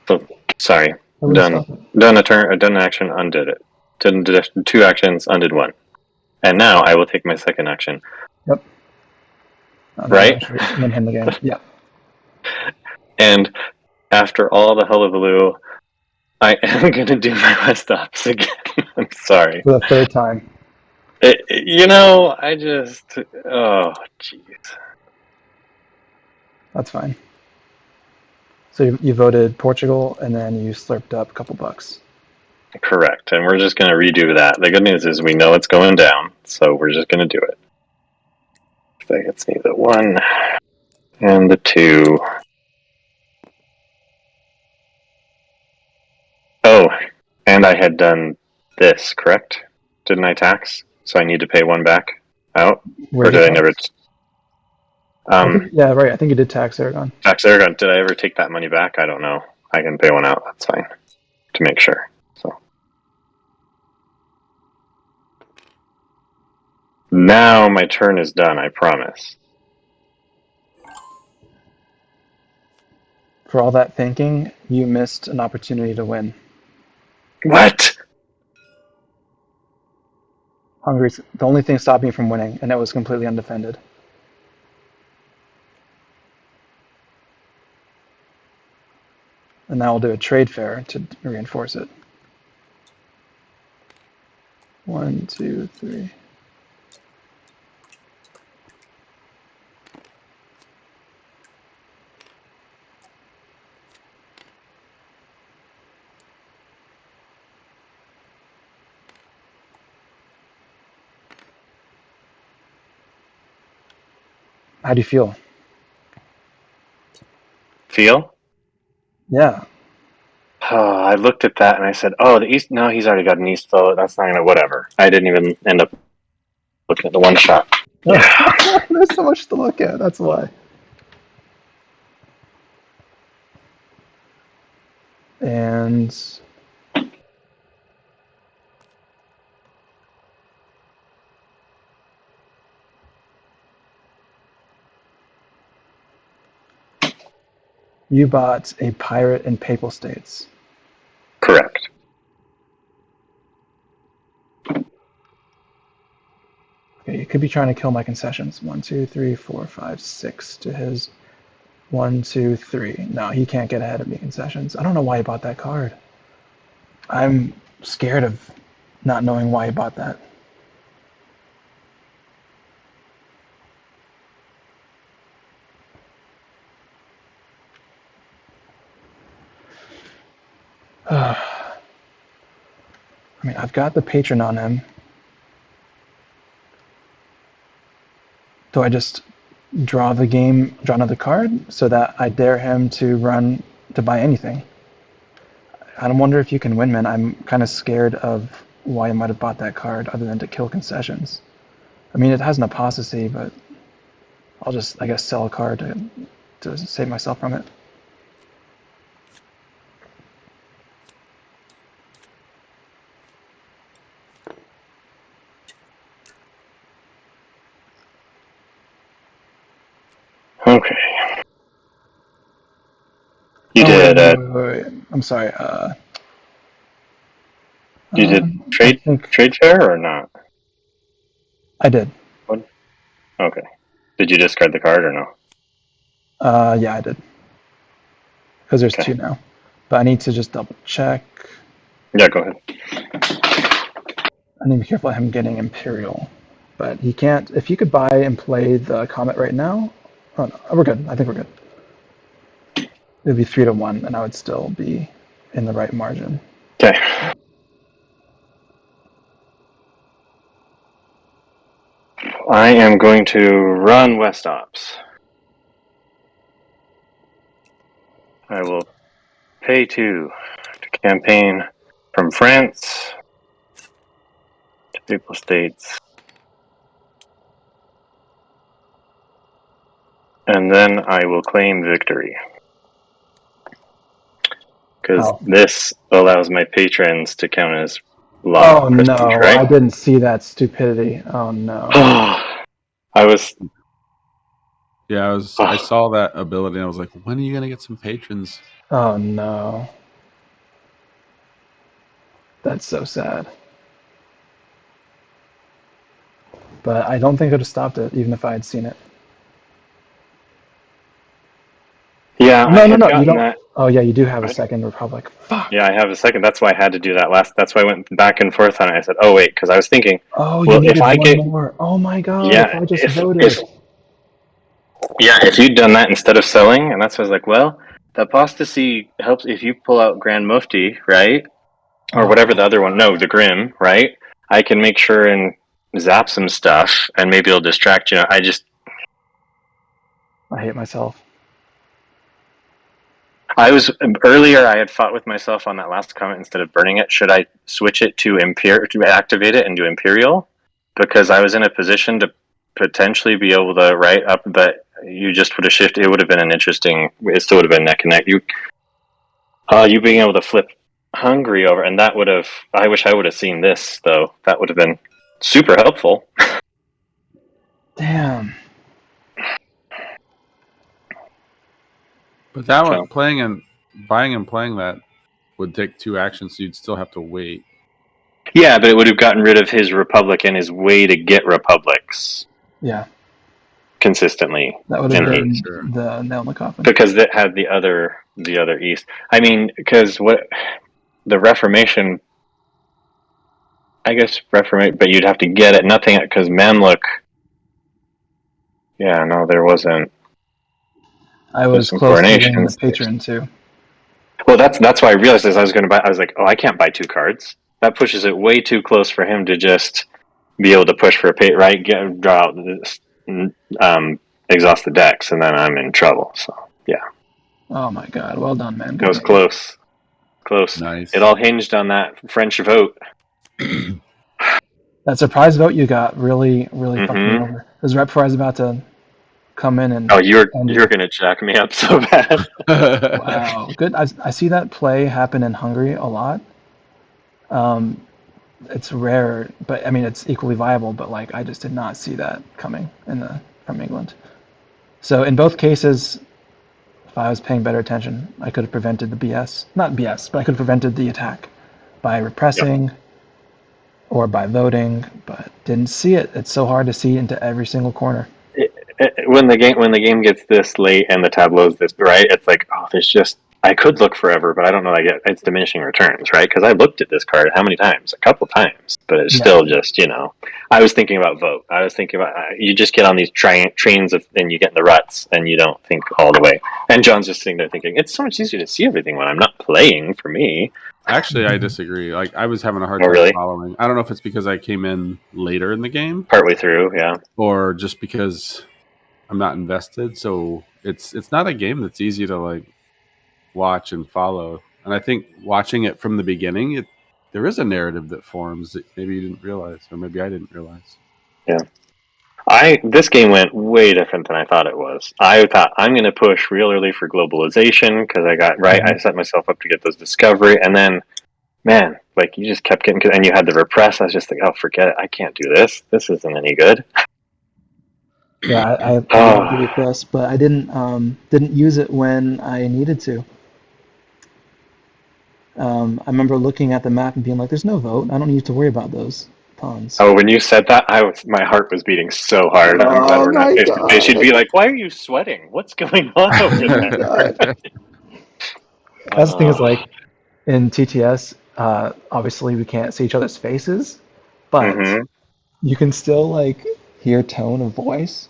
So, sorry. I wouldn't Done. stop it. Done a turn. Done an action. Undid it. Did 2 actions. Undid 1. And now I will take my second action. Yep. That would Right. actually win him the game. Yeah. And after all the hullabaloo, I am going to do my West Ops again. I'm sorry. For the 3rd time. I just. Oh, jeez. That's fine. So you voted Portugal, and then you slurped up a couple bucks. Correct. And we're just going to redo that. The good news is we know it's going down, so we're just going to do it. That gets me the 1 and the 2. Oh, and I had done this, correct? Didn't I tax? So I need to pay 1 back out? Where Or did you did I tax? never... I think, yeah, right. I think you did tax Aragon. Tax Aragon. Did I ever take that money back? I don't know. I can pay 1 out. That's fine. To make sure. So now my turn is done, I promise. For all that thinking, you missed an opportunity to win. What? Hungary's the only thing stopping you from winning, and it was completely undefended. And now we'll do a trade fair to reinforce it. 1, 2, 3. How do you feel? Feel? Yeah. Oh, I looked at that and I said, oh, the East... No, he's already got an East, so that's not going to... Whatever. I didn't even end up looking at the 1 shot. Yeah. There's so much to look at. That's why. And you bought a pirate in Papal States. Correct. Okay, you could be trying to kill my concessions. 1, 2, 3, 4, 5, 6 to his 1, 2, 3. No, he can't get ahead of me concessions. I don't know why he bought that card. I'm scared of not knowing why he bought that. I mean, I've got the patron on him. Do I just draw the game, draw another card, so that I dare him to run to buy anything? I wonder if you can win, man. I'm kind of scared of why I might have bought that card other than to kill concessions. I mean, it has an apostasy, but I'll just, I guess, sell a card to save myself from it. Okay. You Oh, did. wait. I'm sorry. You did I trade think fair or not? I did. What? Okay. Did you discard the card or no? Yeah, I did. Because there's Okay. 2 now. But I need to just double check. Yeah, go ahead. I need to be careful of him getting Imperial. But he can't. If you could buy and play the Comet right now, oh no, we're good. I think we're good. It would be 3 to 1, and I would still be in the right margin. Okay. I am going to run West Ops. I will pay 2 to campaign from France to Papal States. And then I will claim victory. Because this allows my patrons to count as law prestige, no, right? I didn't see that stupidity. Oh no. I was. Yeah, I saw that ability and I was like, when are you gonna get some patrons? Oh no. That's so sad. But I don't think I would have stopped it, even if I had seen it. Yeah, I No, had you gotten don't. that. Oh yeah, you do have a second Republic. Fuck. Yeah, I have a second. That's why I had to do that last. That's why I went back and forth on it. I said, "Oh wait," because I was thinking, Oh, you well, if needed I one get, more. Oh my god, if yeah, I just if voted. yeah, if you'd done that instead of selling, and that's why I was like, well, the apostasy helps if you pull out Grand Mufti, right, or whatever the Oh, other one. No, the Grim, right? I can make sure and zap some stuff, and maybe it'll distract you. I hate myself. I was earlier. I had fought with myself on that last comment. Instead of burning it, should I switch it to to activate it and do Imperial? Because I was in a position to potentially be able to write up, but you just would have shifted. It would have been an interesting. It still would have been neck and neck. You being able to flip Hungary over, and that would have. I wish I would have seen this though. That would have been super helpful. Damn. But that So one, buying and playing that would take 2 actions, so you'd still have to wait. yeah, but it would have gotten rid of his Republic and his way to get Republics Yeah, consistently that would have in been East. Sure. the nail in the coffin. Because it had the other East. I mean, because what the Reformation, I guess Reformation, but you'd have to get it. Nothing because Mamluk. Yeah, no, there wasn't. I There's was some close to getting the coronations. patron too. Well, that's why I realized as I was going to buy. I was like, oh, I can't buy 2 cards. That pushes it way too close for him to just be able to push for a pay. Right, draw out, exhaust the decks, and then I'm in trouble. So yeah, Oh my god, well done, man. it Good was game. close. Close. Nice. It all hinged on that French vote. That surprise vote you got really fucked me Mm-hmm. over. Because right before I was about to come in and Oh, you're end you're you. gonna jack me up so bad. Wow, good. I see that play happen in Hungary a lot. Um, it's rare, but I mean it's equally viable. But like I just did not see that coming from England. So in both cases, if I was paying better attention, I could have prevented the BS. Not BS, but I could have prevented the attack by Yep. repressing or by voting, but didn't see it. It's so hard to see into every single corner. When the game gets this late and the tableau's this right, it's like, oh, there's just I could look forever, but I don't know. It's diminishing returns, right? Because I looked at this card how many times? A couple times, but it's Yeah. still just I was thinking about vote. I was thinking about you just get on these trains and you get in the ruts and you don't think all the way. And John's just sitting there thinking it's so much easier to see everything when I'm not playing. For me, Actually, I disagree. Like, I was having a hard oh time really? following. I don't know if it's because I came in later in the game Partway through, yeah. or just because I'm not invested. So it's not a game that's easy to like watch and follow. And I think watching it from the beginning, there is a narrative that forms that maybe you didn't realize, or maybe I didn't realize. Yeah. This game went way different than I thought it was. I thought I'm going to push real early for globalization because I set myself up to get those discovery, and then man, like you just kept getting, and you had the repress. I was just like, oh, forget it. I can't do this. This isn't any good. Yeah, I love the repress, but I didn't use it when I needed to. I remember looking at the map and being like, "There's no vote. I don't need to worry about those pawns." Oh, when you said that, my heart was beating so hard. I'm glad Oh we're not my face to face. You'd god! be like, why are you sweating? What's going on over Oh my there? god! That's the thing is like in TTS, obviously we can't see each other's faces, but Mm-hmm. you can still like hear tone of voice.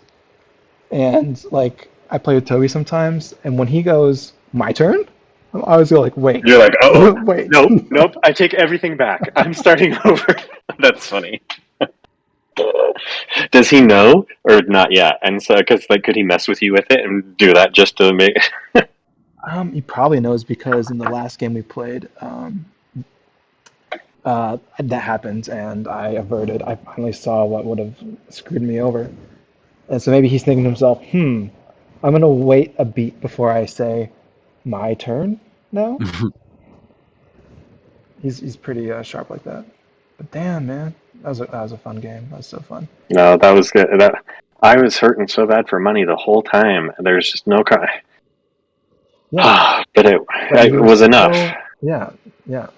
And like I play with Toby sometimes, and when he goes, "My turn," I always go like, "Wait, You're like, oh, wait." nope. I take everything back. I'm starting over. That's funny. Does he know or not yet? And so, because like, could he mess with you with it and do that just to make? He probably knows because in the last game we played, that happened, and I averted. I finally saw what would have screwed me over, and so maybe he's thinking to himself, I'm gonna wait a beat before I say my turn now. He's pretty sharp like that. But damn, man, that was a fun game. That was so fun. No, that was good. I was hurting so bad for money the whole time. There's just no. Yeah, But but it you were was enough. so yeah, yeah.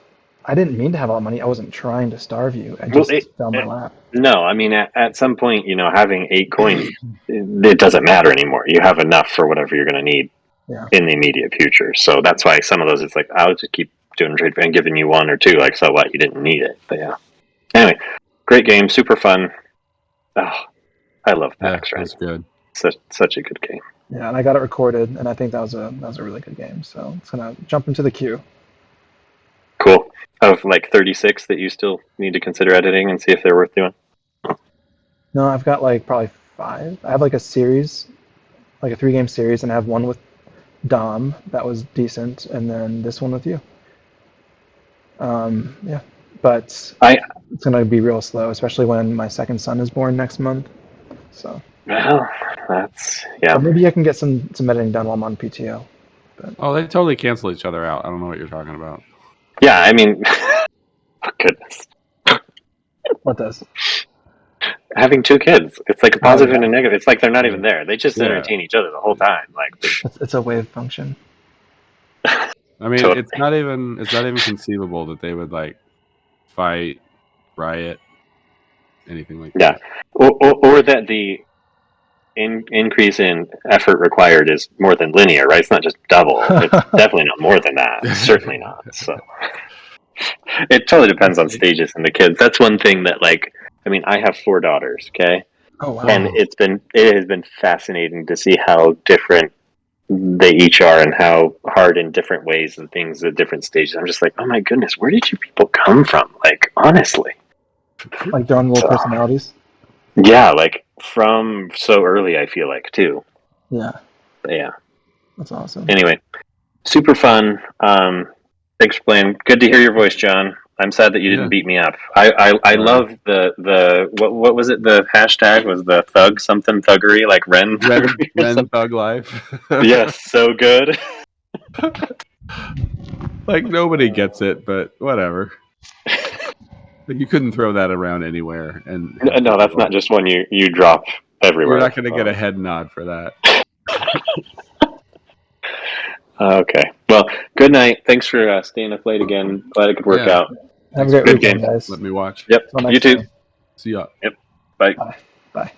I didn't mean to have all the money. I wasn't trying to starve you. It Well, just fell in my lap. no, I mean, at some point, having 8 coins, it doesn't matter anymore. You have enough for whatever you're going to need Yeah. in the immediate future. So that's why some of those, it's like, I'll just keep doing trade and giving you 1 or 2. Like, so what? You didn't need it. But yeah. Anyway, great game, super fun. Oh, I love PAX, right? That's good. Such a good game. Yeah, and I got it recorded, and I think that was a really good game. So it's gonna jump into the queue. Cool. Of like 36 that you still need to consider editing and see if they're worth doing. No, I've got like probably 5. I have like a series, like a 3-game series, and I have one with Dom that was decent, and then this one with you. Yeah, but it's gonna be real slow, especially when my second son is born next month. So. Well, that's But maybe I can get some editing done while I'm on PTO. But. Oh, they totally cancel each other out. I don't know what you're talking about. Yeah, I mean, oh, goodness. What does? Having 2 kids, it's like a positive and a negative. It's like they're not even there. They just Yeah. entertain each other the whole time. Like, it's a wave function. I mean, Totally. it's not even conceivable that they would like fight, riot, anything like that. Yeah, or that the increase in effort required is more than linear, right? It's not just double. It's definitely not more than that. Certainly not. So it totally depends on stages and the kids. That's one thing that, like, I mean, I have 4 daughters, okay? Oh wow. And it has been fascinating to see how different they each are and how hard in different ways and things at different stages. I'm just like, oh my goodness, where did you people come from? Like, honestly. Like their own little personalities. Yeah, like from so early, I feel like, too. Yeah. But yeah. That's awesome. Anyway, super fun. Thanks for playing. Good to hear your voice, John. I'm sad that you didn't beat me up. I love the what was it? The hashtag was the thug something thuggery, like Ren Thug Life. Yes, so good. Like nobody gets it, but whatever. But you couldn't throw that around anywhere, and no, that's not just one you drop everywhere. You're not going to get a head nod for that. Okay. Well, good night. Thanks for staying up late again. Glad it could work out. Have a great weekend, guys. Let me watch. Yep. You too. See ya. Yep. Bye. Bye.